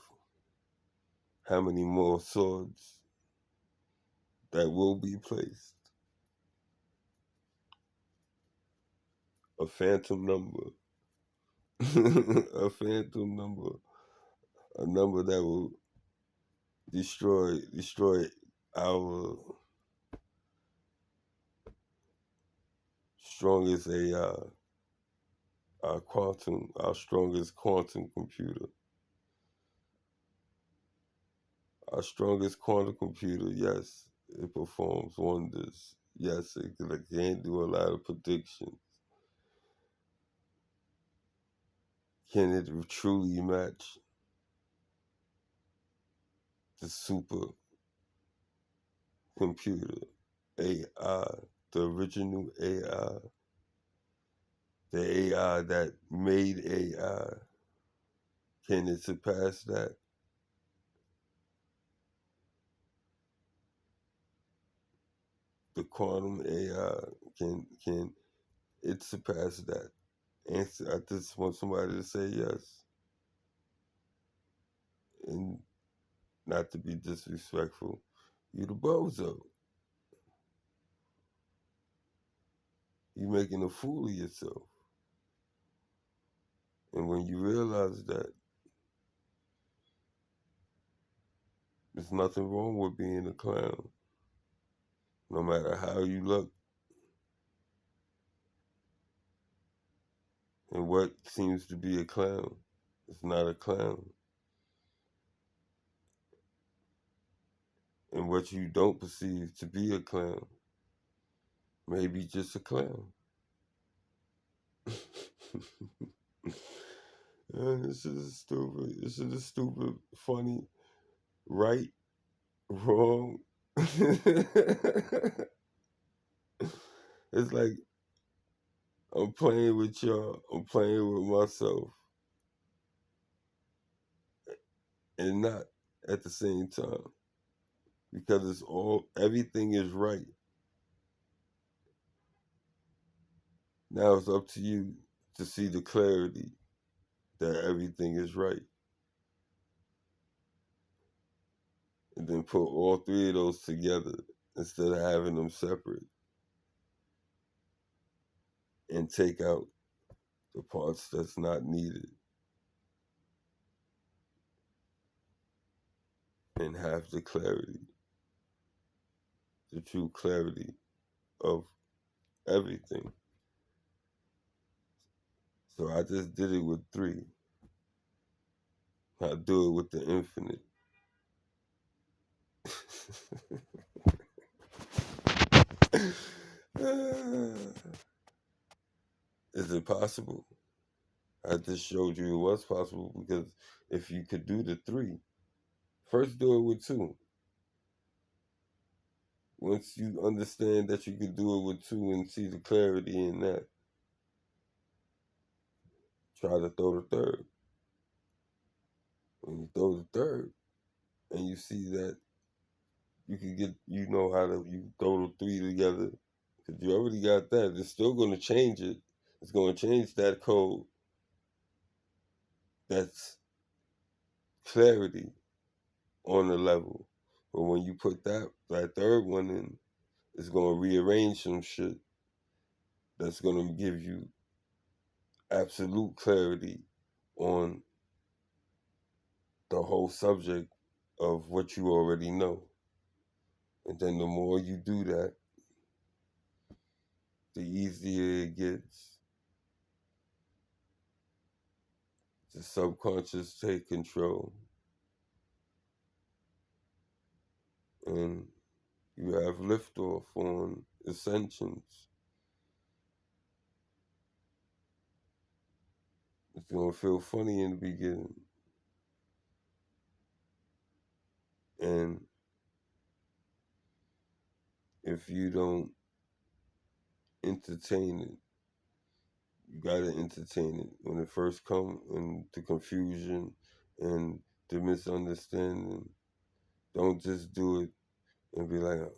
how many more swords that will be placed. A phantom number. A phantom number. A number that will destroy our strongest AI, our strongest quantum computer. Our strongest quantum computer, yes, it performs wonders. Yes, it can do a lot of predictions. Can it truly match the super computer AI, the original AI, the AI that made AI? Can it surpass that? The quantum AI, can it surpass that? Answer. I just want somebody to say yes, and not to be disrespectful. You the bozo. You making a fool of yourself. And when you realize that, there's nothing wrong with being a clown, no matter how you look and what seems to be a clown. It's not a clown. And what you don't perceive to be a clown may be just a clown. This is stupid. This is stupid, funny, right, wrong. It's like I'm playing with y'all. I'm playing with myself, and not at the same time, because everything is right. Now it's up to you to see the clarity that everything is right, and then put all three of those together instead of having them separate, and take out the parts that's not needed, and have the clarity, the true clarity of everything. So I just did it with three. I do it with the infinite. Is it possible? I just showed you it was possible, because if you could do the three, first do it with two. Once you understand that you could do it with two and see the clarity in that, try to throw the third. When you throw the third and you see that you can get, you throw the three together, because you already got that. It's still going to change it. It's going to change that code. That's clarity on the level. But when you put that third one in, it's going to rearrange some shit that's going to give you absolute clarity on the whole subject of what you already know. And then the more you do that, the easier it gets. The subconscious take control, and you have liftoff on Ascensions. It's gonna feel funny in the beginning, and if you don't entertain it, you gotta entertain it when it first comes, and the confusion and the misunderstanding. Don't just do it and be like,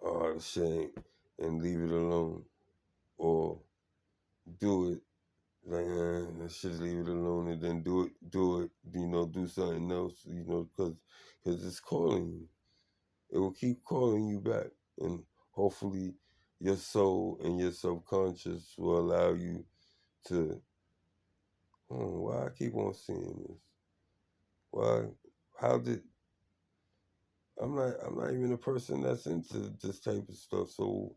"Oh, shame," and leave it alone, or do it like, I should leave it alone, and then do it, do something else, because it's calling you. It will keep calling you back, and hopefully, your soul and your subconscious will allow you to. Oh, why I keep on seeing this? Why? How did? I'm not even a person that's into this type of stuff. So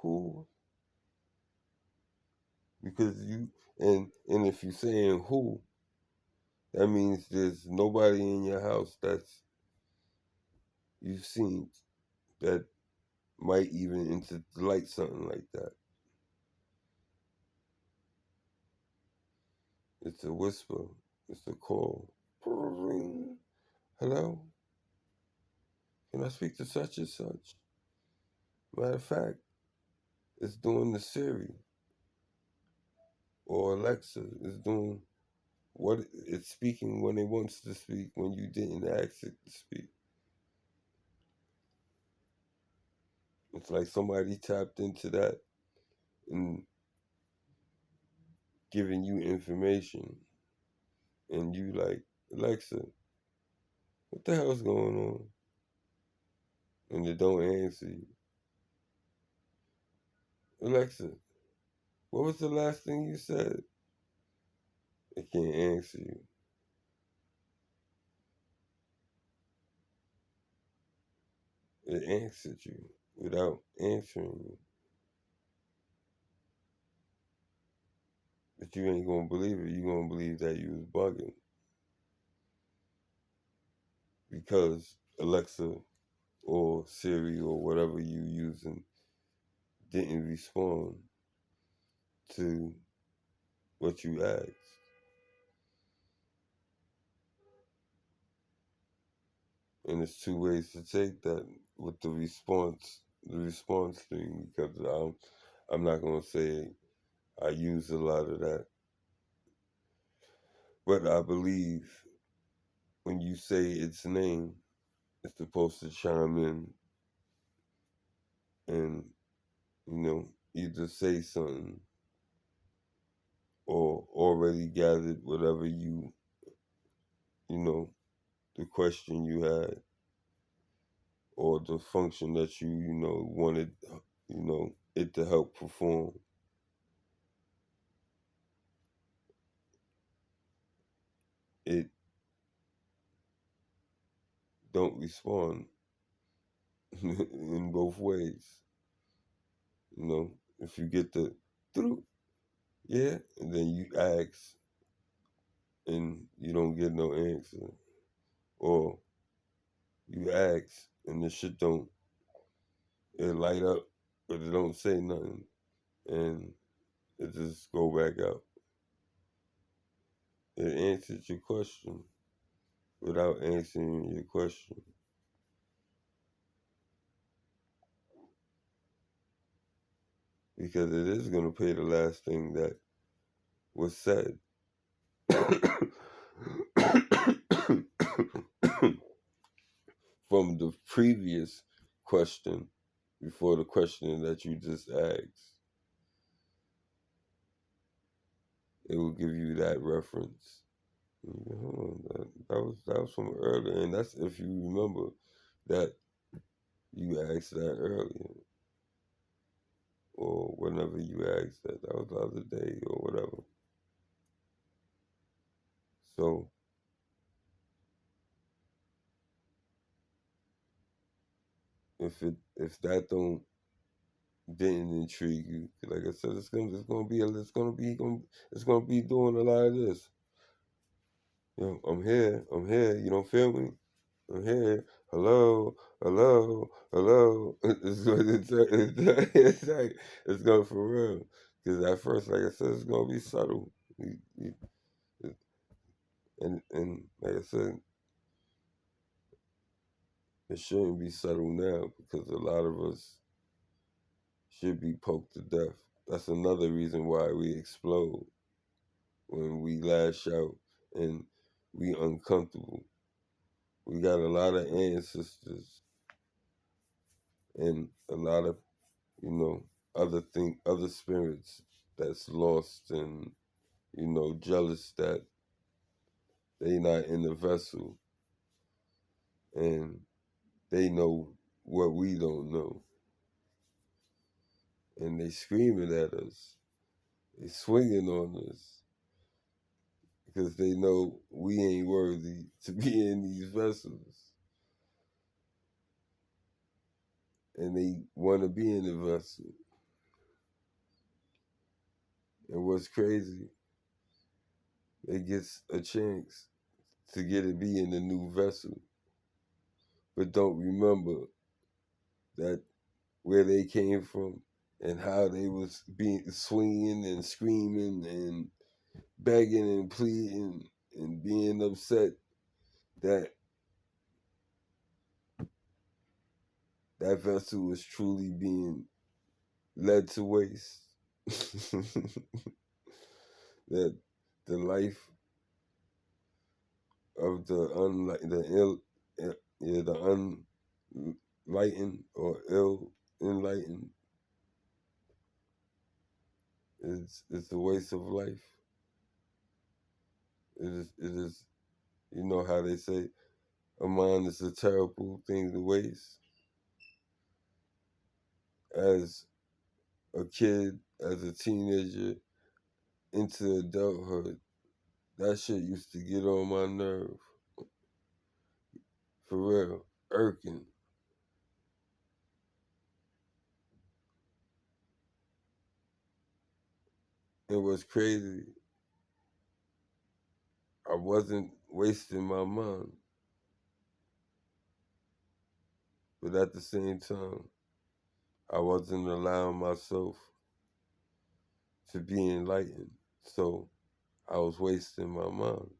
who? Because and if you're saying who, that means there's nobody in your house that's you've seen that might even into like something like that. It's a whisper. It's a call. Ring. Hello? Can I speak to such and such? Matter of fact, it's doing the Siri or Alexa. It's doing what it's speaking when it wants to speak when you didn't ask it to speak. It's like somebody tapped into that and giving you information, and you like, Alexa, what the hell's going on? And it don't answer you. Alexa, what was the last thing you said? It can't answer you. It answered you without answering you. But you ain't gonna believe it. You gonna believe that you was bugging because Alexa or Siri or whatever you using didn't respond to what you asked. And there's two ways to take that with the response thing, because I'm not gonna say I use a lot of that, but I believe when you say its name, it's supposed to chime in and either say something or already gathered whatever you know the question you had or the function that you wanted it to help perform. It don't respond in both ways. If you get the through, yeah, and then you ask and you don't get no answer, or you ask and the shit don't it light up, but it don't say nothing, and it just go back out. It answered your question without answering your question, because it is gonna pay the last thing that was said. From the previous question before the question that you just asked. It will give you that reference. That was from earlier, and that's if you remember that you asked that earlier, or whenever you asked that. That was the other day or whatever. So if that don't didn't intrigue you, like I said, it's gonna be doing a lot of this. I'm here. I'm here. You don't feel me? I'm here. Hello, hello, hello. It's going for real. Because at first, like I said, it's gonna be subtle. And like I said, it shouldn't be settled now because a lot of us should be poked to death. That's another reason why we explode when we lash out and we uncomfortable. We got a lot of ancestors and a lot of, other spirits that's lost and, jealous that they not in the vessel and they know what we don't know. And they screaming at us. They swinging on us because they know we ain't worthy to be in these vessels. And they want to be in the vessel. And what's crazy, they get a chance to get to be in the new vessel, but don't remember that where they came from and how they was being swinging and screaming and begging and pleading and being upset that that vessel was truly being led to waste. That the life of the unlightened or ill enlightened is the waste of life. It is you know how they say a mind is a terrible thing to waste. As a kid, as a teenager, into adulthood, that shit used to get on my nerve. For real. Irking. It was crazy. I wasn't wasting my mind. But at the same time, I wasn't allowing myself to be enlightened. So I was wasting my mind.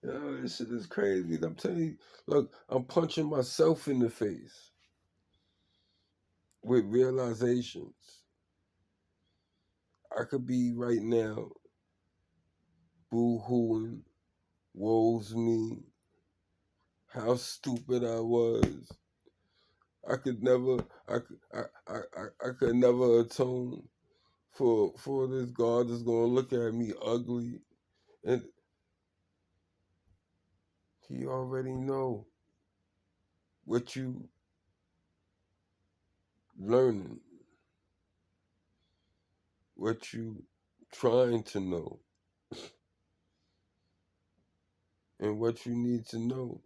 This shit is crazy. I'm telling you, look, I'm punching myself in the face with realizations. I could be right now boo-hooing, woes me, how stupid I was. I could never, I could never atone for this God that's gonna look at me ugly, and He already know what you learning, what you trying to know, and what you need to know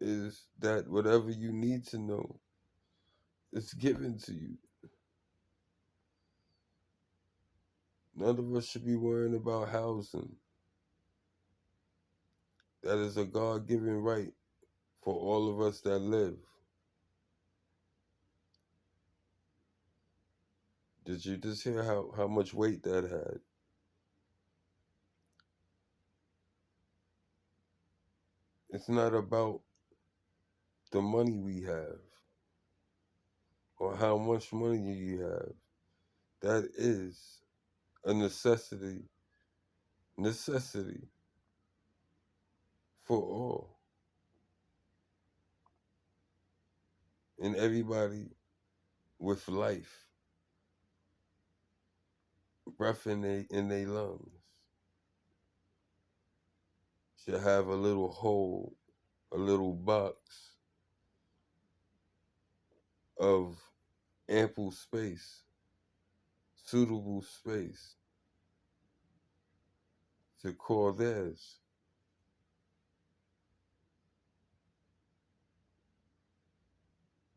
is that whatever you need to know is given to you. None of us should be worrying about housing. That is a God-given right for all of us that live. Did you just hear how much weight that had? It's not about the money we have or how much money you have. That is a necessity for all. And everybody with life, breath in they lungs, should have a little hole, a little box of ample space, suitable space to call theirs.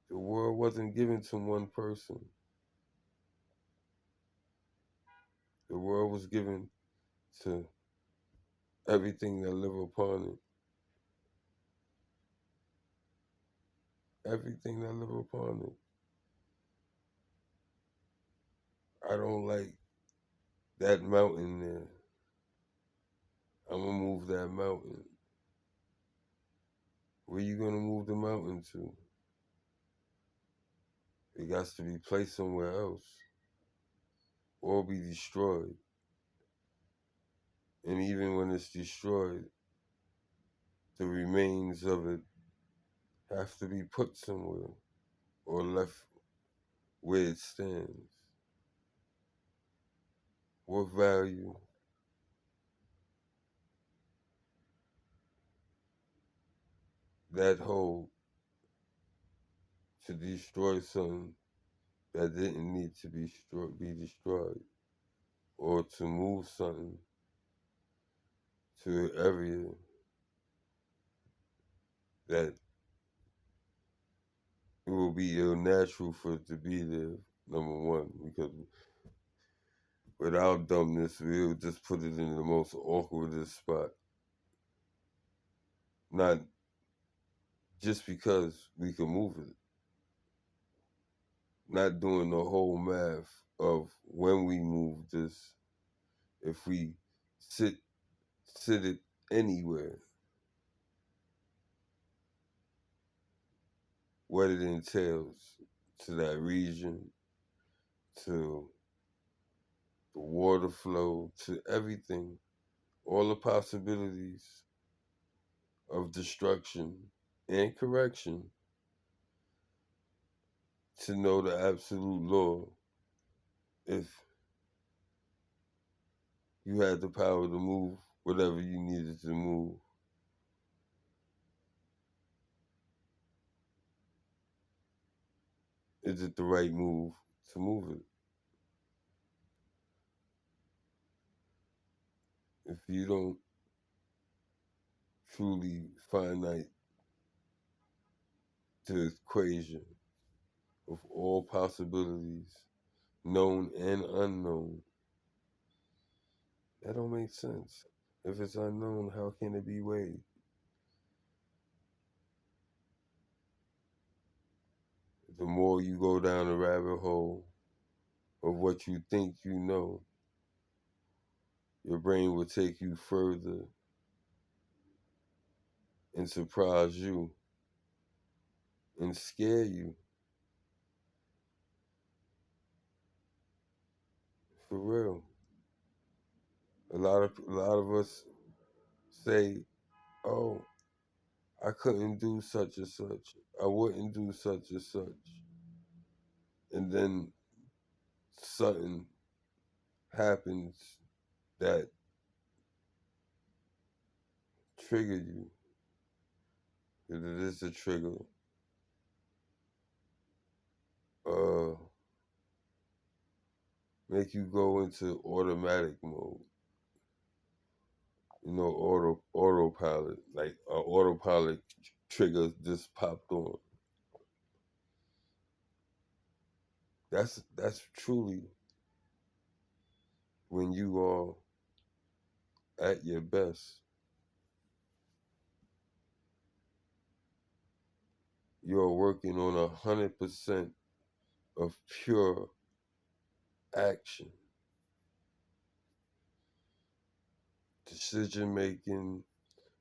The world wasn't given to one person. The world was given to everything that live upon it. Everything that live upon it. I don't like that mountain there. I'm gonna move that mountain. Where you gonna move the mountain to? It got to be placed somewhere else or be destroyed. And even when it's destroyed, the remains of it have to be put somewhere or left where it stands. What value that hold to destroy something that didn't need to be destroyed, or to move something to an area that it will be unnatural for it to be there. Number one, because without dumbness, we'll just put it in the most awkwardest spot. Not just because we can move it, not doing the whole math of when we move this, if we sit it anywhere, what it entails to that region, to the water flow, to everything, all the possibilities of destruction and correction, to know the absolute law. If you had the power to move whatever you needed to move, is it the right move to move it? If you don't truly finite the equation of all possibilities, known and unknown, that don't make sense. If it's unknown, how can it be weighed? The more you go down the rabbit hole of what you think you know, your brain will take you further and surprise you and scare you. For real. A lot of us say, "Oh, I couldn't do such and such. I wouldn't do such and such." And then something happens that trigger you. It is a trigger. Uh, make you go into automatic mode. Autopilot. Like autopilot trigger just popped on. That's truly when you are at your best. You're working on 100% of pure action, decision making.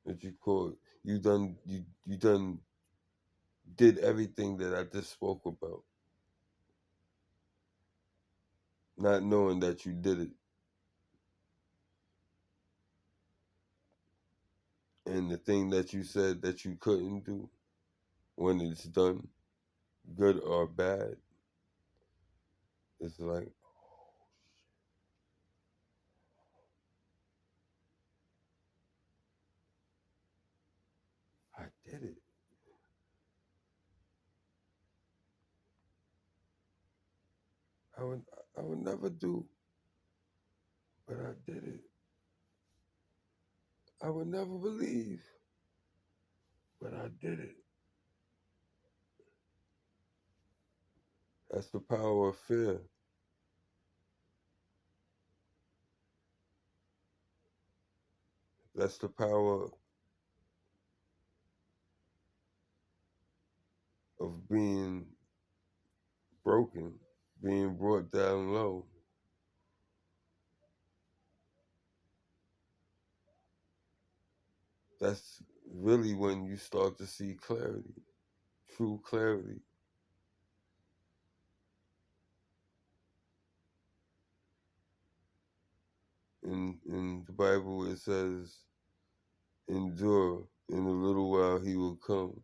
What you call it. You done did everything that I just spoke about, not knowing that you did it. And the thing that you said that you couldn't do, when it's done, good or bad, it's like, I did it. I would I would never do, but I did it. I would never believe, but I did it. That's the power of fear. That's the power of being broken, being brought down low. that's really when you start to see clarity, true clarity. In the Bible, it says, endure, in a little while he will come.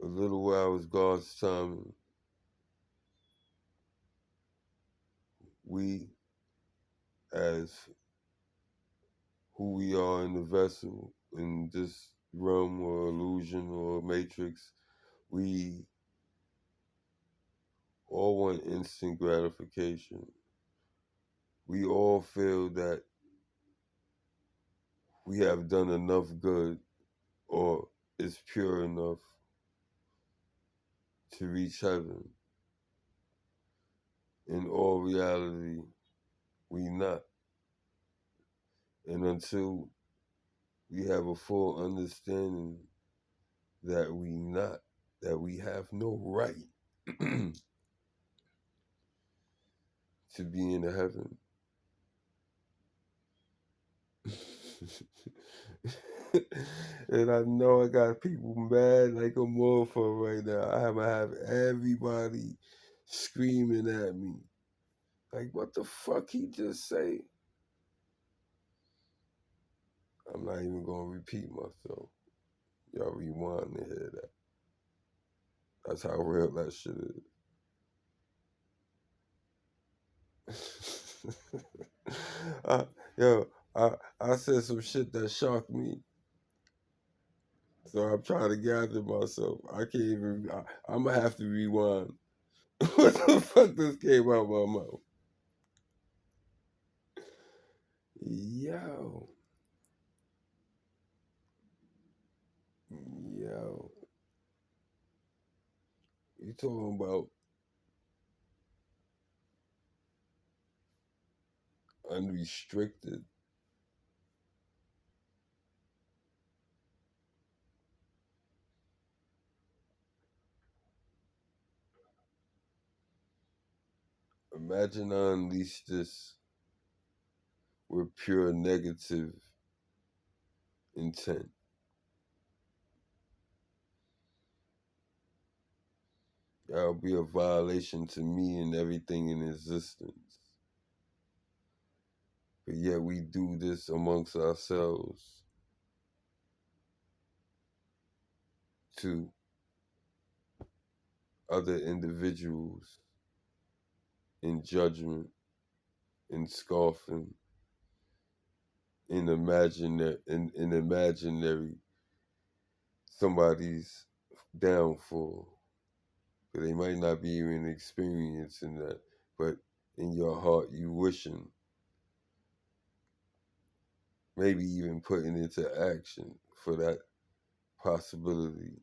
A little while is God's timing. We, as who we are in the vessel, in this realm or illusion or matrix, we all want instant gratification. We all feel that we have done enough good or is pure enough to reach heaven. In all reality, we not. And until we have a full understanding that we not, that we have no right to be in heaven. And I know I got people mad like a motherfucker right now. I'm gonna have everybody screaming at me. Like, what the fuck he just say? I'm not even gonna repeat myself. Y'all rewind to hear that. That's how real that shit is. Yo, I said some shit that shocked me. So I'm trying to gather myself. I can't even. I'm gonna have to rewind. What the fuck just came out my mouth? Yo, yo, you talking about unrestricted? Imagine I unleash this with pure negative intent. That'll be a violation to me and everything in existence. But yet we do this amongst ourselves to other individuals in judgment, in scoffing, in imaginary somebody's downfall. But they might not be even experiencing that, but in your heart you wishing, maybe even putting into action for that possibility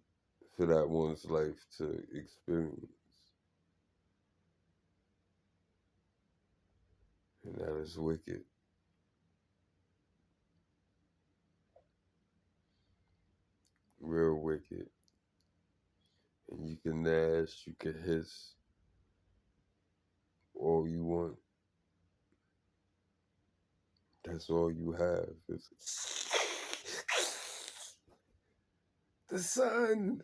for that one's life to experience. And that is wicked. Real wicked. And you can gnash, you can hiss all you want. That's all you have. It's the sun.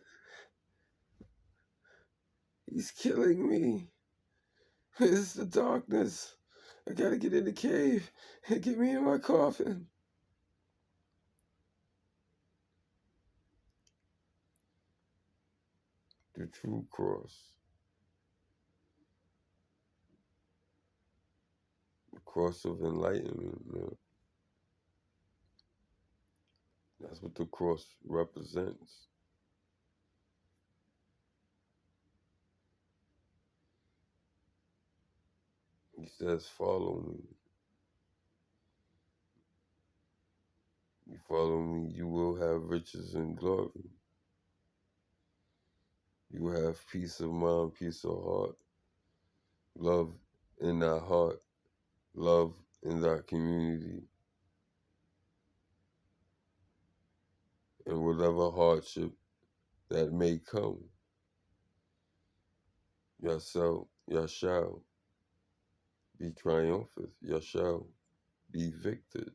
He's killing me. It's the darkness. I gotta get in the cave and get me in my coffin. The true cross. The cross of enlightenment, man. That's what the cross represents. He says, follow me. You follow me, you will have riches and glory. You will have peace of mind, peace of heart, love in thy heart, love in thy community, and whatever hardship that may come, you shall be triumphant, you shall. be victors.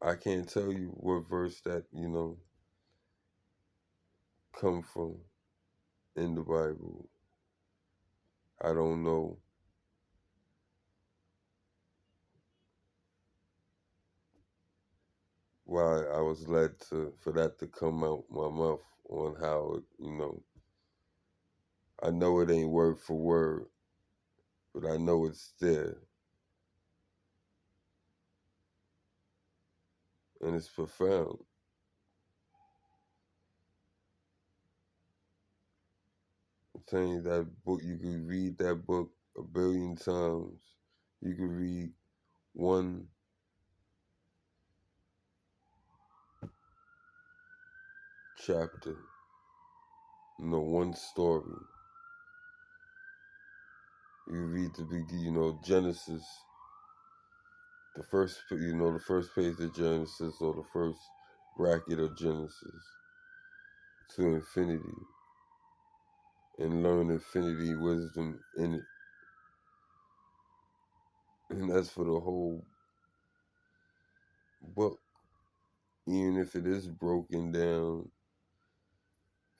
I can't tell you what verse that, come from in the Bible. I don't know why I was led for that to come out my mouth on how I know it ain't word for word, but I know it's there and it's profound. I'm telling you, that book, you could read that book a billion times. You could read one chapter, one story. You read Genesis, the first page of Genesis or the first bracket of Genesis to infinity and learn infinity wisdom in it. And that's for the whole book, even if it is broken down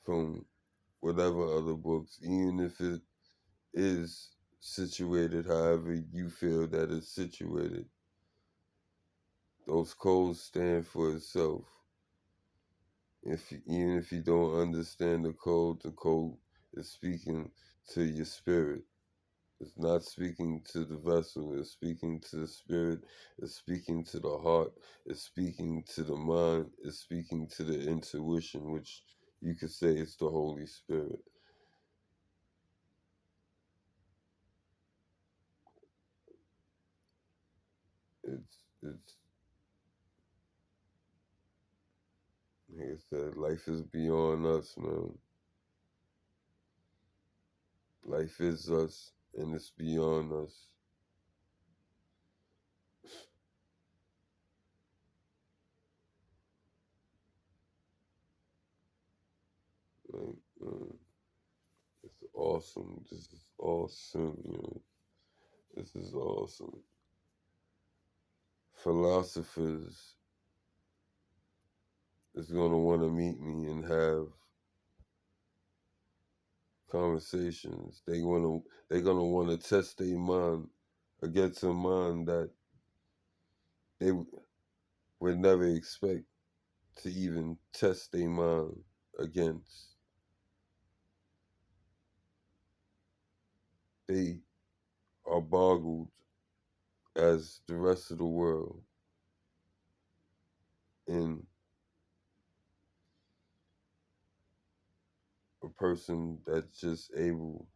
from whatever other books, even if it is situated however you feel that it's situated. Those codes stand for itself. Even if you don't understand the code is speaking to your spirit. It's not speaking to the vessel, it's speaking to the spirit, it's speaking to the heart, it's speaking to the mind, it's speaking to the intuition, which you could say is the Holy Spirit. It's like I said, life is beyond us, man. Life is us and it's beyond us. Like, it's awesome. This is awesome. This is awesome. Philosophers is gonna want to meet me and have conversations. They're gonna want to test their mind against a mind that they would never expect to even test their mind against. They are boggled as the rest of the world in a person that's just able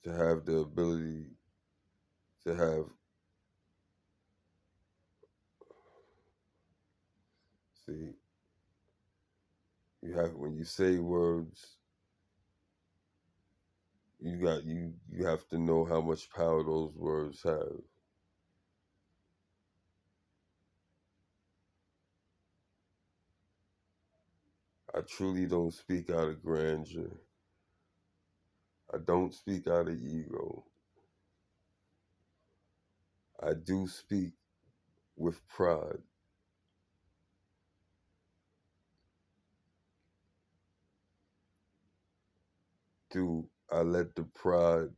to have the ability to have, see, when you say words, you have to know how much power those words have. I truly don't speak out of grandeur. I don't speak out of ego. I do speak with pride. Do I let the pride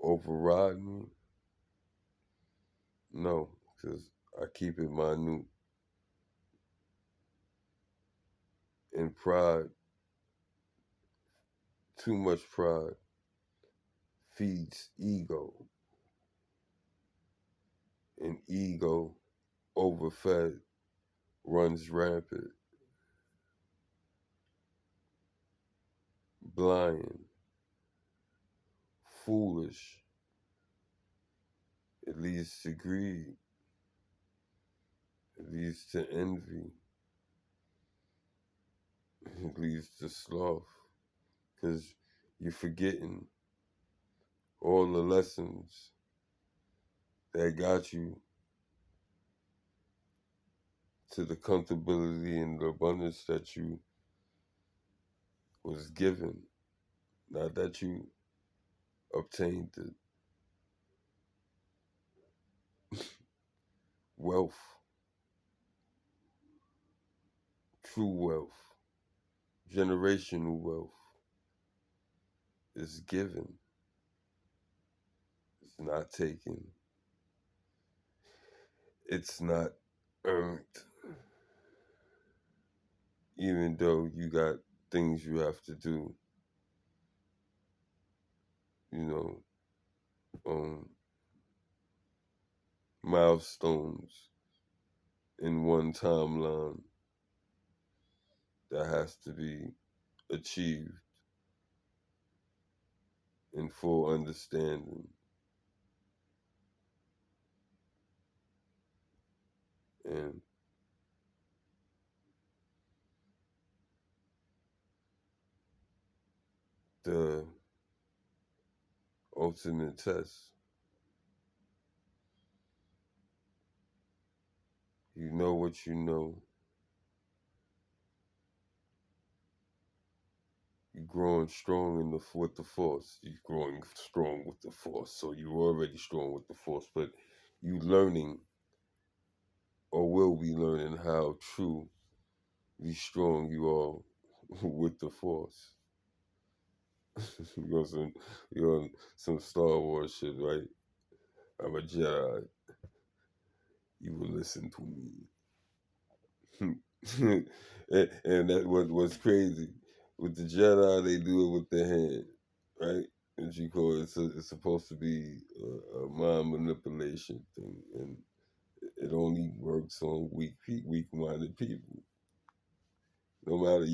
override me? No, because I keep it minute. And pride, too much pride, feeds ego. And ego, overfed, runs rampant, blind, foolish. It leads to greed. It leads to envy. It leads to sloth. Because you're forgetting all the lessons that got you to the comfortability and the abundance that you was given, not that you obtained the wealth, true wealth, generational wealth is given, it's not taken, it's not earned, even though you got things you have to do, you know, milestones in one timeline that has to be achieved in full understanding. And the ultimate test, you know what you know, you're growing strong with the force. You're growing strong with the force. So you're already strong with the force, but you learning or will be learning how truly strong you are with the force. you're, on some, you're on some Star Wars shit, right? I'm a Jedi. You will listen to me. and that what's crazy. With the Jedi, they do it with their hand, right? As you call it, it's supposed to be a mind manipulation thing, and it only works on weak-minded people. No matter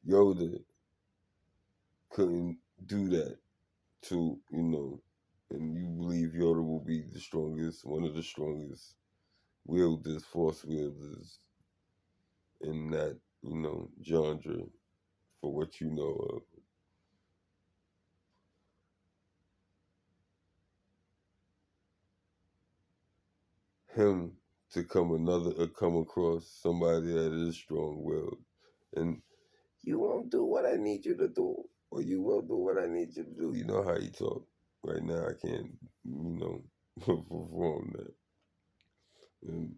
Yoda couldn't do that to and you believe Yoda will be the strongest, one of the strongest wielders, force wielders in that genre for what you know of. Him to come across somebody that is strong-willed, and you won't do what I need you to do, or you will do what I need you to do. You know how you talk. Right now, I can't, perform that, and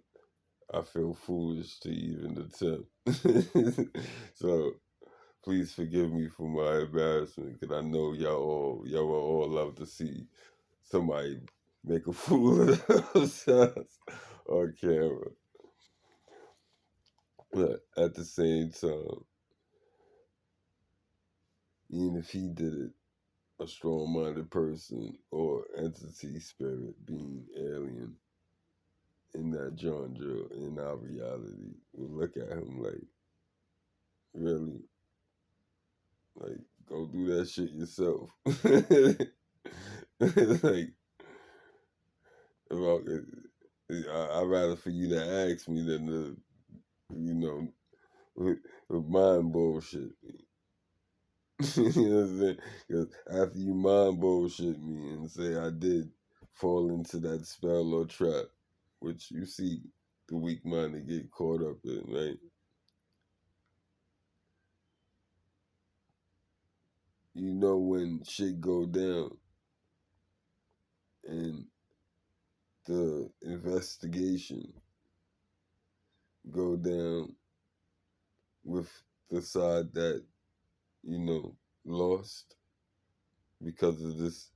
I feel foolish to even attempt. So please forgive me for my embarrassment, because I know y'all will all love to see somebody make a fool of themselves on camera. But at the same time, even if he did it, a strong minded person or entity, spirit, being, alien in that genre, in our reality, will look at him like, really? Like, go do that shit yourself. Like, about, I'd rather for you to ask me than to, you know, with mind bullshit. You know what I'm saying? Because after you mind bullshit me and say I did fall into that spell or trap, which you see the weak minded get caught up in, right? You know when shit go down and the investigation go down with the side that, lost because of this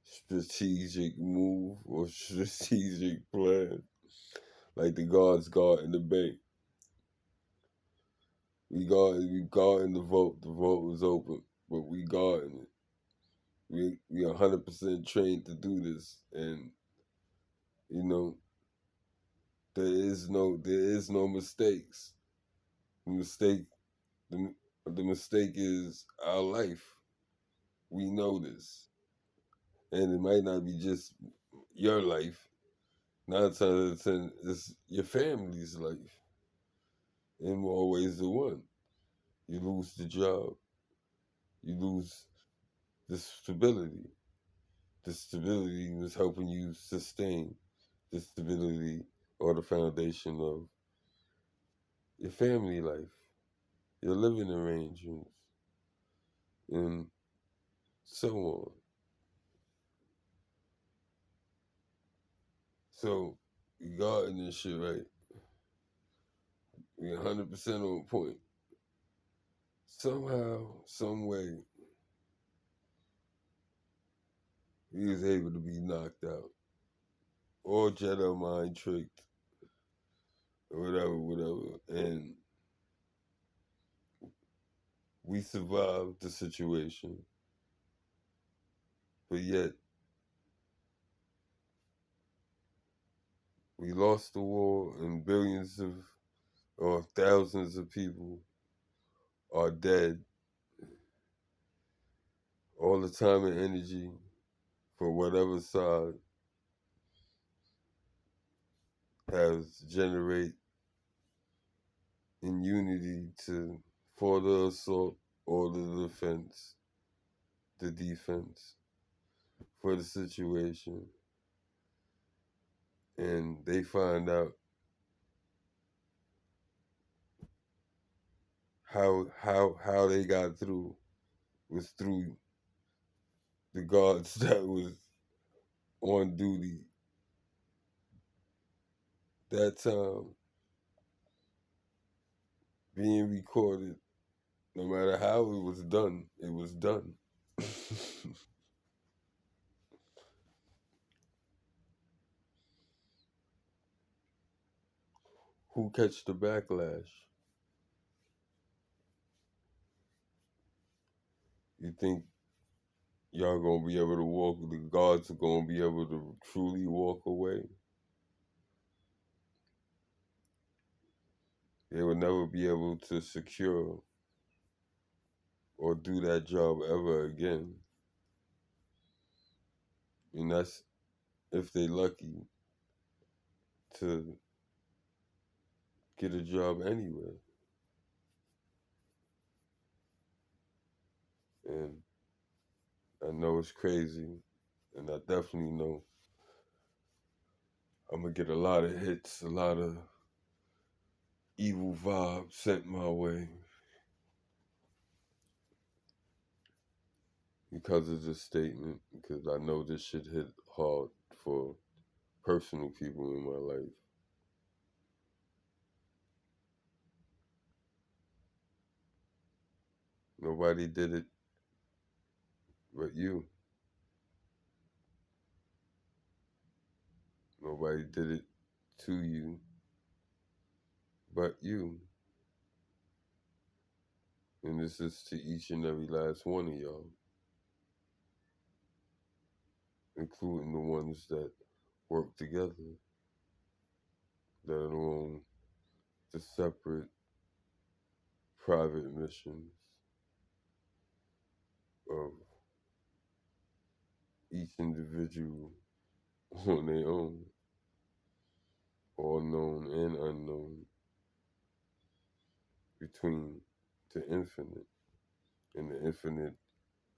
strategic move or strategic plan. Like the guards guarding the bank. We guarding the vote. The vote was open, but we guarding it. We 100% trained to do this, and you know there is no mistakes. The mistake the, the mistake is our life. We know this, and it might not be just your life. 9 times out of 10, it's your family's life in more ways than one. You lose the job, you lose the stability. The stability was helping you sustain the stability or the foundation of your family life, your living arrangements. and so on. So, regarding this shit, right? We 100% on point. Somehow, some way, he was able to be knocked out, or Jedi mind tricked, or whatever, whatever, and we survived the situation. But yet, we lost the war, and billions of or thousands of people are dead. All the time and energy for whatever side has generate in unity to for the assault or the defense for the situation, and they find out how they got through was through the guards that was on duty that time, being recorded. No matter how it was done, it was done. Who catch the backlash? You think y'all gonna be able to walk? The guards are gonna be able to truly walk away? They will never be able to secure or do that job ever again. And that's if they lucky to get a job anywhere. And I know it's crazy, and I definitely know I'm gonna get a lot of hits, a lot of evil vibes sent my way because of this statement, because I know this shit hit hard for personal people in my life. Nobody did it but you. Nobody did it to you but you. And this is to each and every last one of y'all, including the ones that work together, that are on the separate private missions of each individual on their own, all known and unknown, between the infinite. And the infinite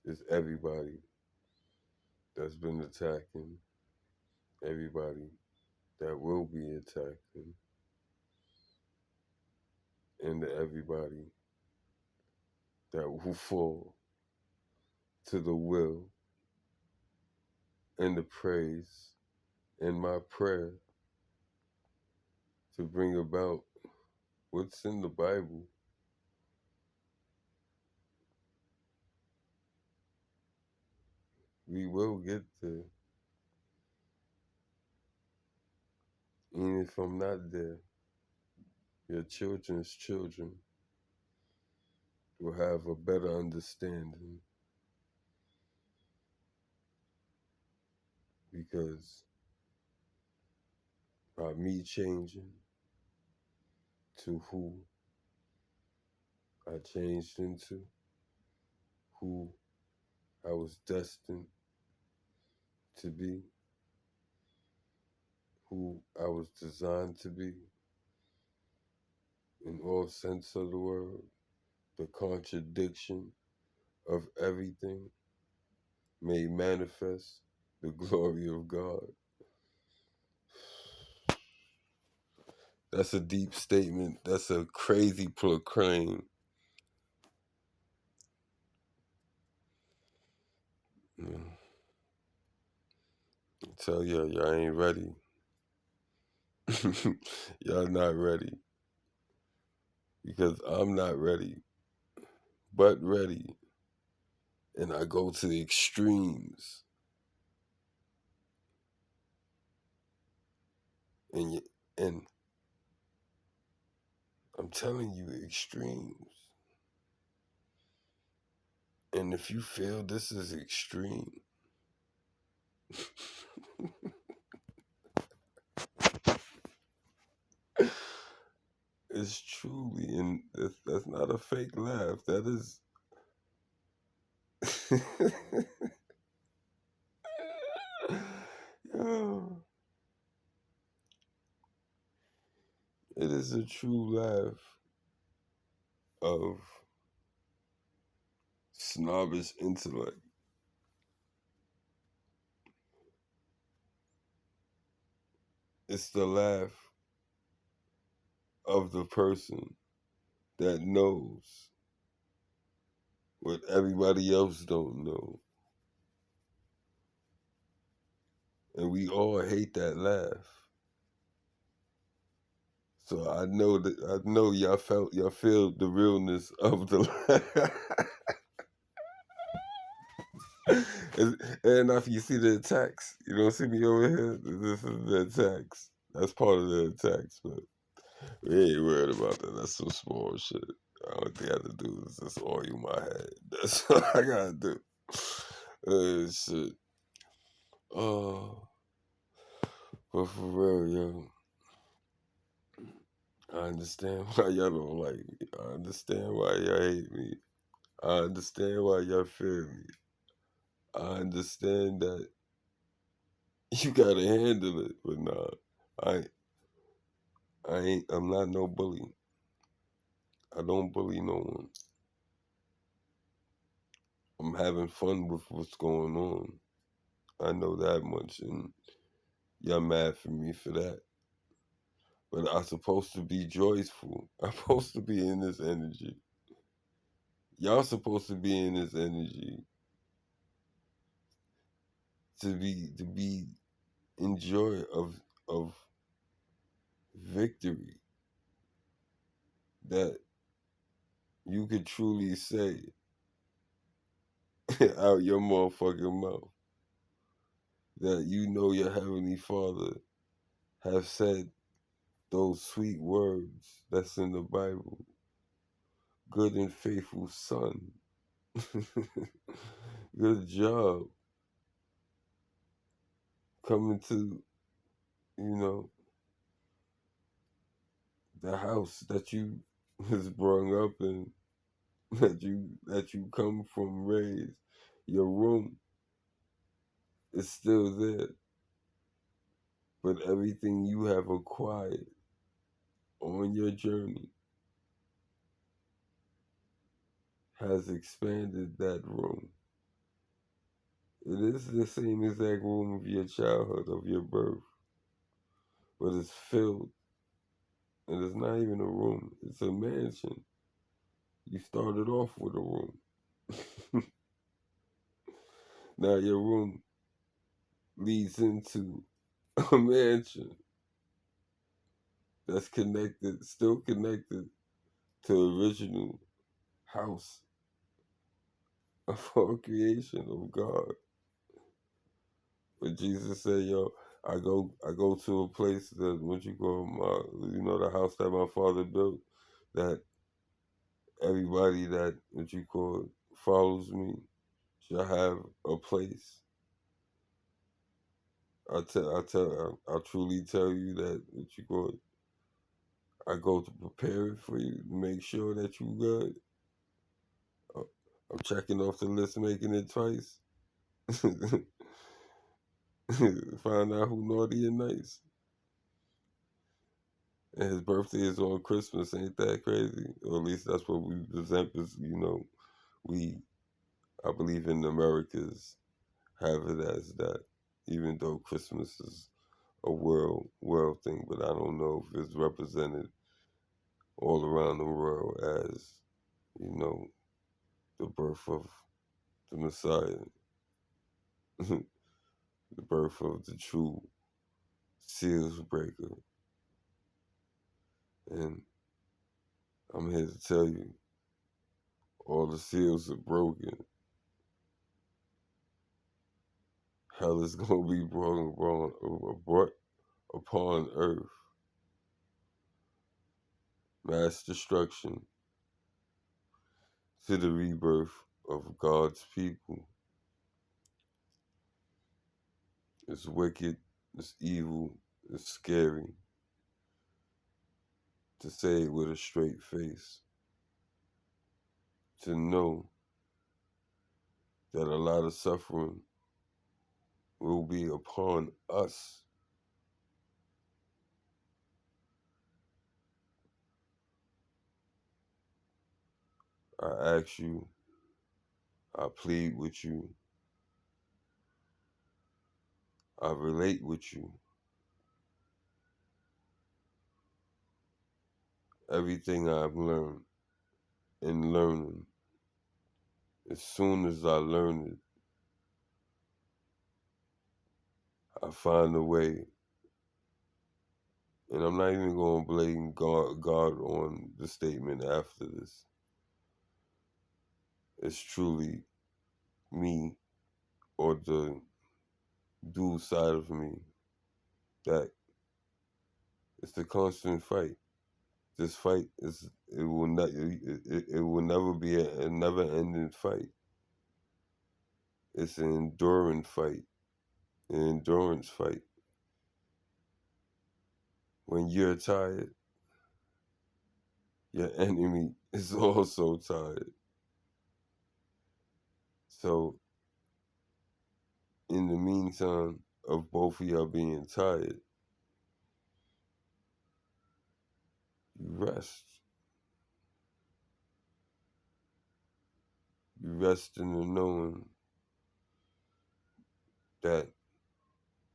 is everybody that's been attacking, everybody that will be attacking, and the everybody that will fall to the will and the praise and my prayer to bring about what's in the Bible. We will get there. Even if I'm not there, your children's children will have a better understanding, because by me changing to who I changed into, who I was destined to be, who I was designed to be, in all sense of the word, the contradiction of everything may manifest the glory of God. That's a deep statement. That's a crazy proclaim. tell y'all ain't ready. Y'all not ready because I'm not ready, but ready. And I go to the extremes. And I'm telling you, extremes. And if you feel this is extreme, it's truly, and that's not a fake laugh. That is. Yo, it is a true laugh of snobbish intellect. It's the laugh of the person that knows what everybody else don't know. And we all hate that laugh. So I know y'all feel the realness of the laugh. And after you see the attacks, you don't see me over here. This is the attacks. That's part of the attacks, but we ain't worried about that. That's some small shit. All I have to do is just oil my head. That's all I gotta do. Shit. Oh, but for real, yo, I understand why y'all don't like me. I understand why y'all hate me. I understand why y'all fear me. I understand that you gotta handle it, but nah, I, I'm not no bully. I don't bully no one. I'm having fun with what's going on. I know that much, and y'all mad for me for that. But I'm supposed to be joyful. I'm supposed to be in this energy. Y'all supposed to be in this energy to be in joy of victory that you could truly say out your motherfucking mouth that you know your heavenly Father have said those sweet words that's in the Bible. Good and faithful son. Good job coming to, you know, the house that you was brought up in, that you come from, raised. Your room is still there, but everything you have acquired on your journey has expanded that room. It is the same exact room of your childhood, of your birth, but it's filled, and it's not even a room, it's a mansion. You started off with a room. Now your room leads into a mansion that's connected, still connected to original house of all creation of God. But Jesus said, "Yo, I go to a place that what you call the house that my father built, that everybody that what you call follows me shall have a place." I truly tell you that what you call I go to prepare it for you, to make sure that you good. Uh, I'm checking off the list, making it twice. Find out who naughty and nice. And his birthday is on Christmas. Ain't that crazy? Or at least that's what we present. We I believe in Americas have it as that. Even though Christmas is a world thing, but I don't know if it's represented all around the world as the birth of the Messiah. the birth of the true seals breaker. And I'm here to tell you, all the seals are broken. Hell is going to be brought upon earth. Mass destruction to the rebirth of God's people. It's wicked, it's evil, it's scary, to say it with a straight face. To know that a lot of suffering will be upon us. I ask you, I plead with you, I relate with you. Everything I've learned in learning, as soon as I learn it, I find a way. And I'm not even going to blame God on the statement after this. It's truly me or the dual side of me that it's the constant fight. This fight it will never be a never ending fight. It's an enduring fight, an endurance fight. When you're tired, your enemy is also tired. So in the meantime of both of y'all being tired, you rest. You rest in the knowing that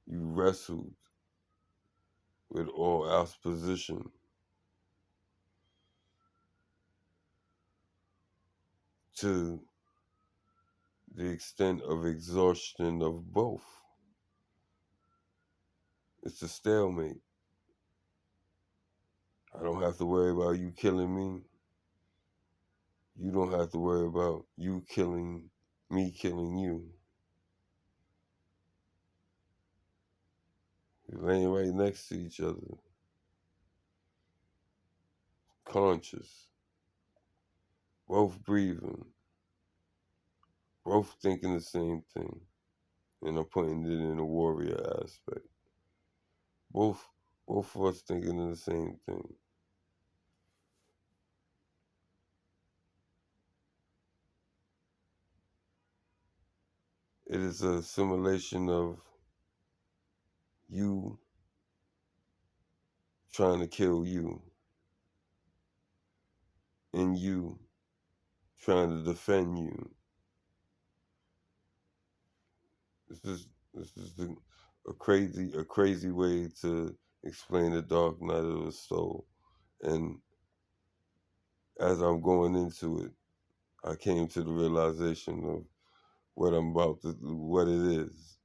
you wrestled with all opposition to the extent of exhaustion of both. It's a stalemate. I don't have to worry about you killing me. You don't have to worry about you killing me, killing you. We're laying right next to each other, conscious, both breathing, both thinking the same thing. And I'm putting it in a warrior aspect. Both of us thinking the same thing. It is a simulation of you trying to kill you and you trying to defend you. This is a crazy way to explain the dark night of the soul. And as I'm going into it, I came to the realization of what what it is.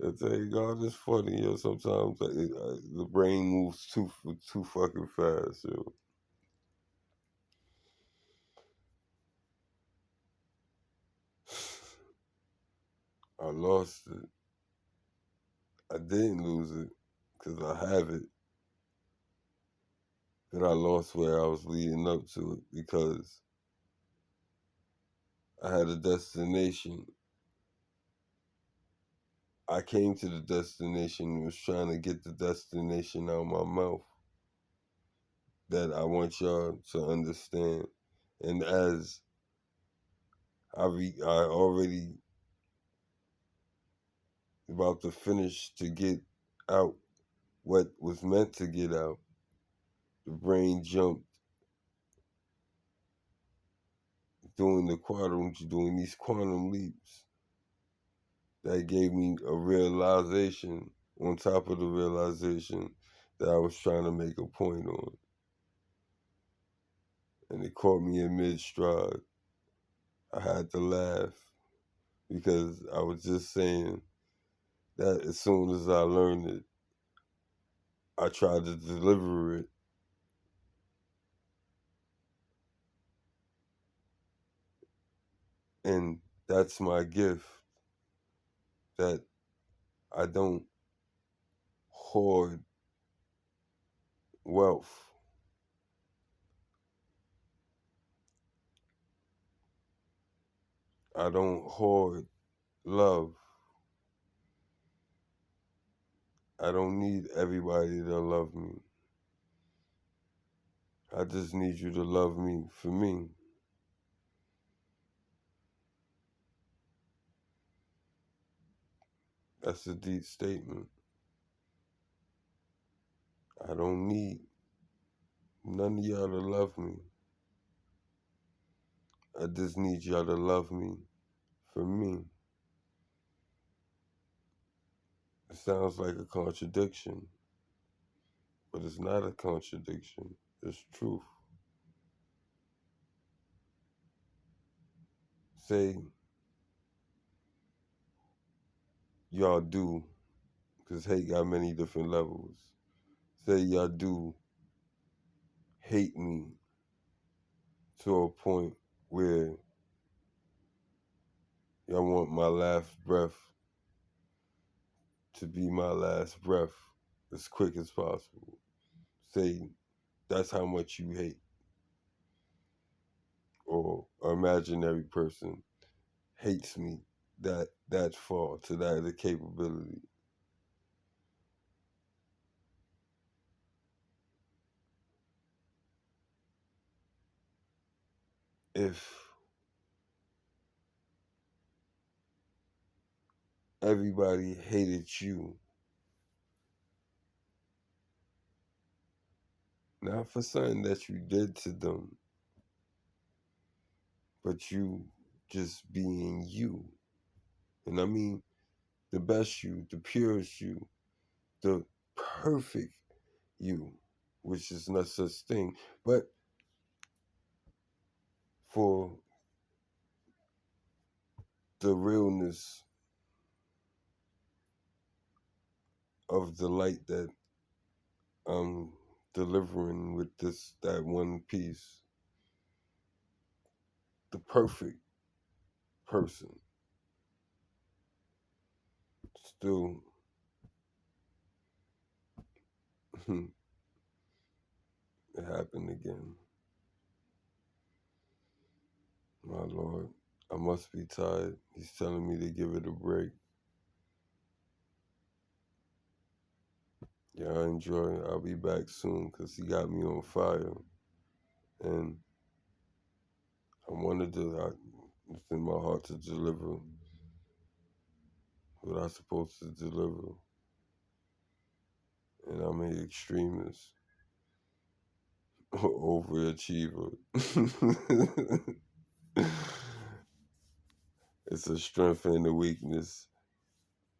I tell you, God, it's funny, yo. Sometimes the brain moves too fucking fast, yo. I lost it. I didn't lose it because I have it. But I lost where I was leading up to it because I had a destination. I came to the destination and was trying to get the destination out of my mouth that I want y'all to understand. And as I already about to finish to get out what was meant to get out, the brain jumped doing these quantum leaps that gave me a realization on top of the realization that I was trying to make a point on. And it caught me in mid stride. I had to laugh because I was just saying that as soon as I learned it, I tried to deliver it. And that's my gift, that I don't hoard wealth. I don't hoard love. I don't need everybody to love me. I just need you to love me for me. That's a deep statement. I don't need none of y'all to love me. I just need y'all to love me for me. It sounds like a contradiction, but it's not a contradiction. It's truth. Say y'all do, because hate got many different levels. Say y'all do hate me to a point where y'all want my last breath to be my last breath as quick as possible. Say that's how much you hate, or an imaginary person hates me that far to that capability. If everybody hated you, not for something that you did to them, but you just being you. And I mean the best you, the purest you, the perfect you, which is not such thing. But for the realness of the light that I'm delivering with that one piece, the perfect person still it happened again. My Lord, I must be tired. He's telling me to give it a break. Yeah, I enjoy it. I'll be back soon because he got me on fire. And I wanted to, it's in my heart to deliver what I'm supposed to deliver. And I'm an extremist, overachiever. It's a strength and a weakness,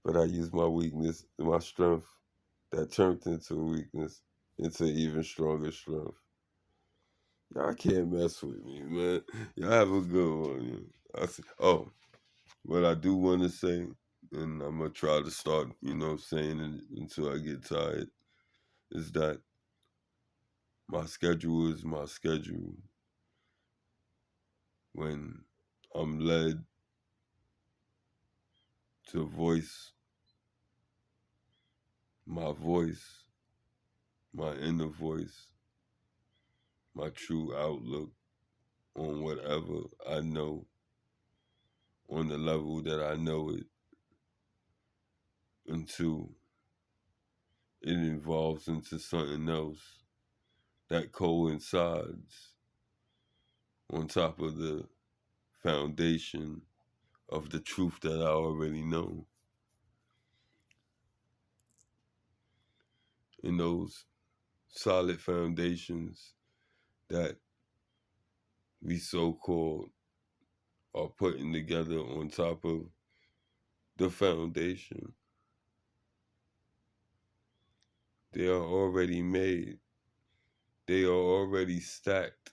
but I use my weakness, my strength that turned into a weakness, into even stronger strength. Y'all can't mess with me, man. Y'all have a good one. Oh, what I do want to say, and I'm gonna try to start, saying it until I get tired, is that my schedule is my schedule. When I'm led to voice my voice, my inner voice, my true outlook on whatever I know, on the level that I know it, until it evolves into something else that coincides on top of the foundation of the truth that I already know. In those solid foundations that we so called are putting together on top of the foundation, they are already made. They are already stacked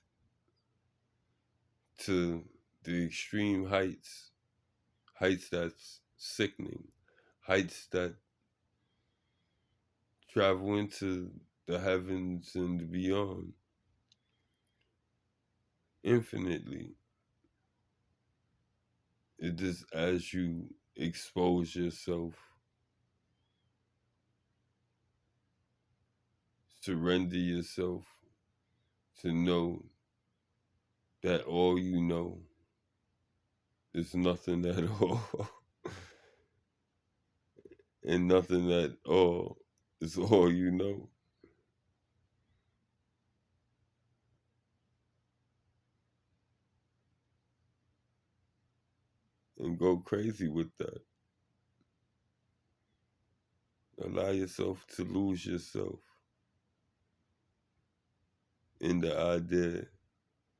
to the extreme heights that's sickening, heights that travel into the heavens and beyond infinitely. It is as you expose yourself, surrender yourself to know that all you know is nothing at all, and nothing at all is all you know, and go crazy with that. Allow yourself to lose yourself in the idea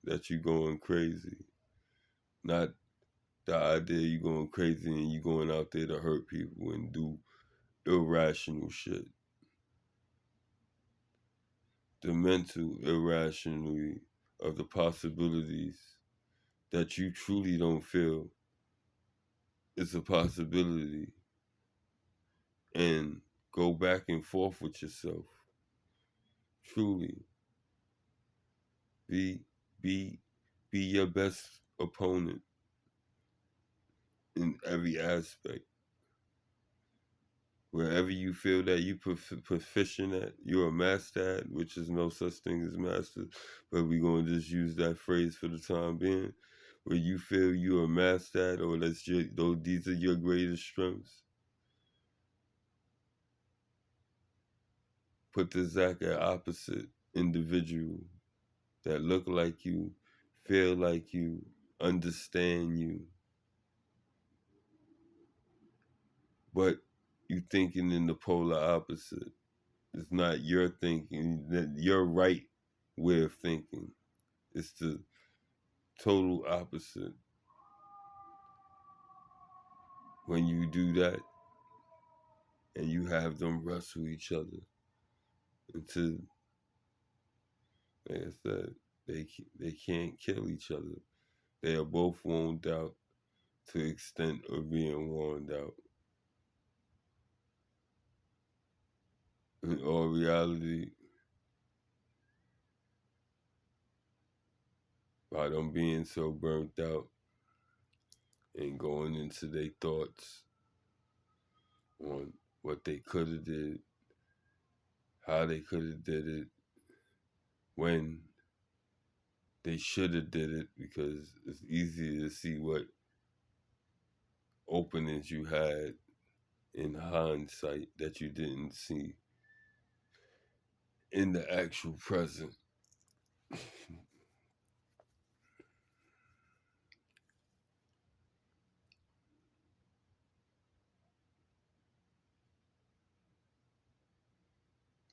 that you're going crazy, not the idea you're going crazy and you're going out there to hurt people and do irrational shit. The mental irrationality of the possibilities that you truly don't feel is a possibility, and go back and forth with yourself. Truly, be be be your best opponent in every aspect. Wherever you feel that you proficient at, you're a master at, which is no such thing as master, but we're going to just use that phrase for the time being. Where you feel you're a master at, or these are your greatest strengths, put the Zach at opposite individual that look like you, feel like you, understand you, but you thinking in the polar opposite. It's not your thinking, that your right way of thinking. It's the total opposite. When you do that and you have them wrestle each other until, like I said, they can't kill each other. They are both worn out to the extent of being worn out. In all reality, by them being so burnt out and going into their thoughts on what they could have did, how they could have did it, when they should have did it, because it's easy to see what openings you had in hindsight that you didn't see in the actual present.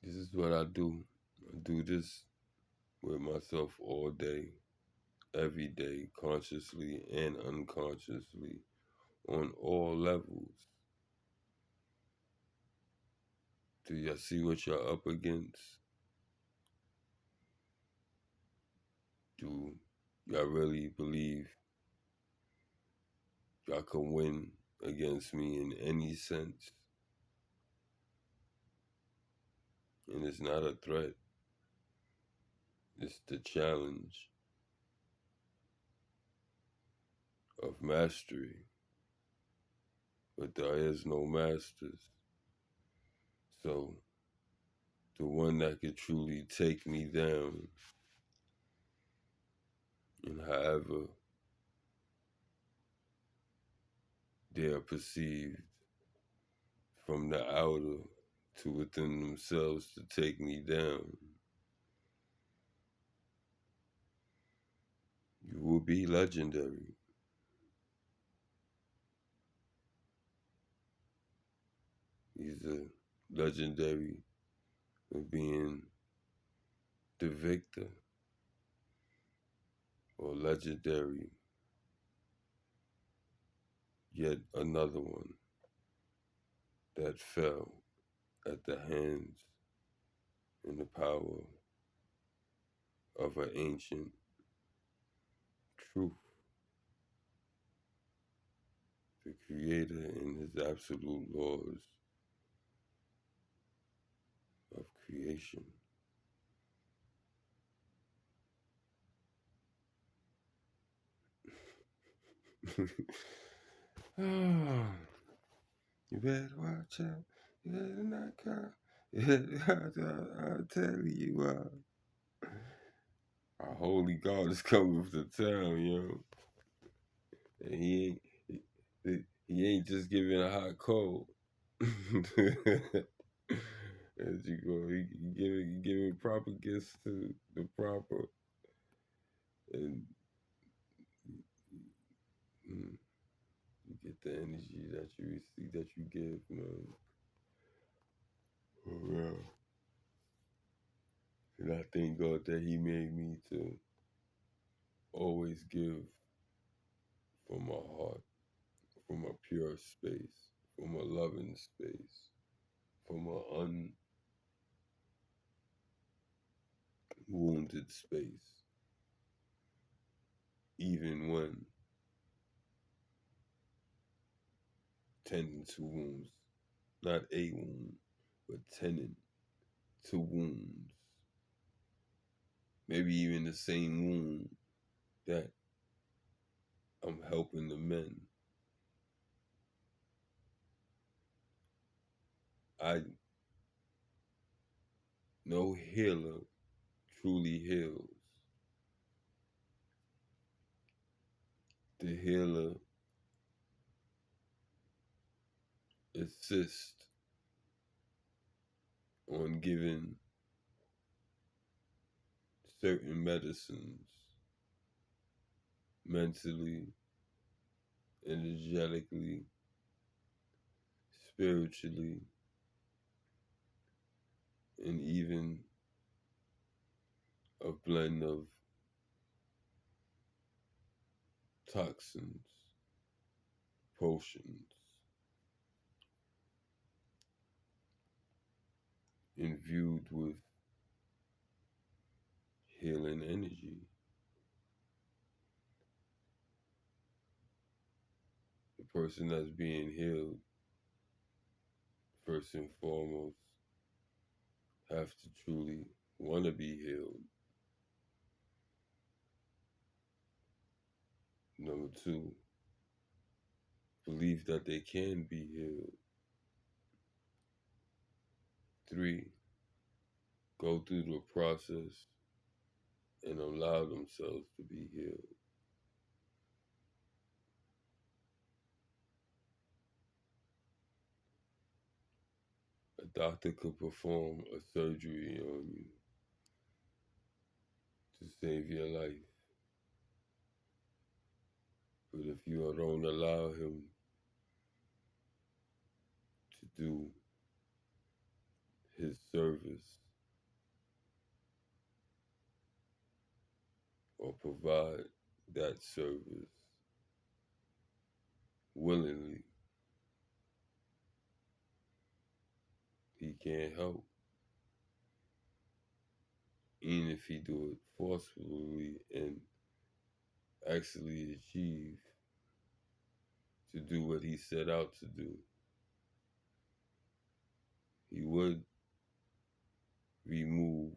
This is what I do. I do this with myself all day, every day, consciously and unconsciously, on all levels. Do y'all see what you're up against? Do y'all really believe y'all can win against me in any sense? And it's not a threat, it's the challenge of mastery. But there is no masters. So the one that could truly take me down, and however they are perceived from the outer to within themselves to take me down, you will be legendary. He's a legendary of being the victor, or legendary, yet another one that fell at the hands and the power of an ancient truth, the Creator and his absolute laws of creation. Oh, you better watch out. You better not cry. I'll tell you, our holy God is coming to town, yo. And he ain't just giving a hot cold. As you go, he giving proper gifts to the proper, and mm, you get the energy that you receive, that you give, man. For real. And I thank God that He made me to always give from my heart, from a pure space, from a loving space, from a unwounded space, even when tending to wounds, not a wound, but tending to wounds. Maybe even the same wound that I'm helping the men. I No healer truly heals. The healer assists on giving certain medicines mentally, energetically, spiritually, and even a blend of toxins, potions, imbued with healing energy. The person that's being healed, first and foremost, have to truly want to be healed. Number two, believe that they can be healed. Three, go through the process and allow themselves to be healed. A doctor could perform a surgery on you to save your life. But if you don't allow him to do his service or provide that service willingly, he can't help. Even if he do it forcefully and actually achieve to do what he set out to do, he would remove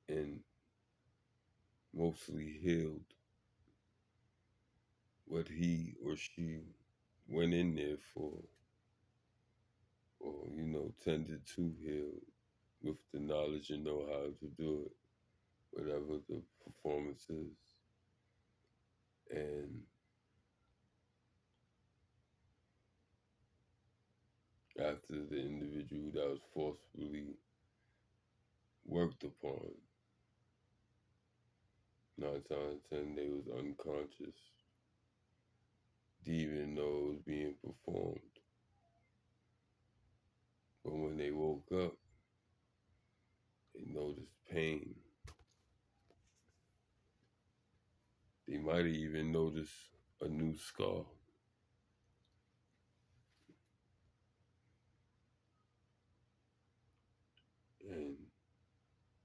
and mostly healed what he or she went in there for, or tended to heal with the knowledge and know how to do it, whatever the performance is. And after the individual that was forcefully worked upon, 9 times 10 they was unconscious, didn't even know it was being performed. But when they woke up, they noticed pain. They might have even noticed a new scar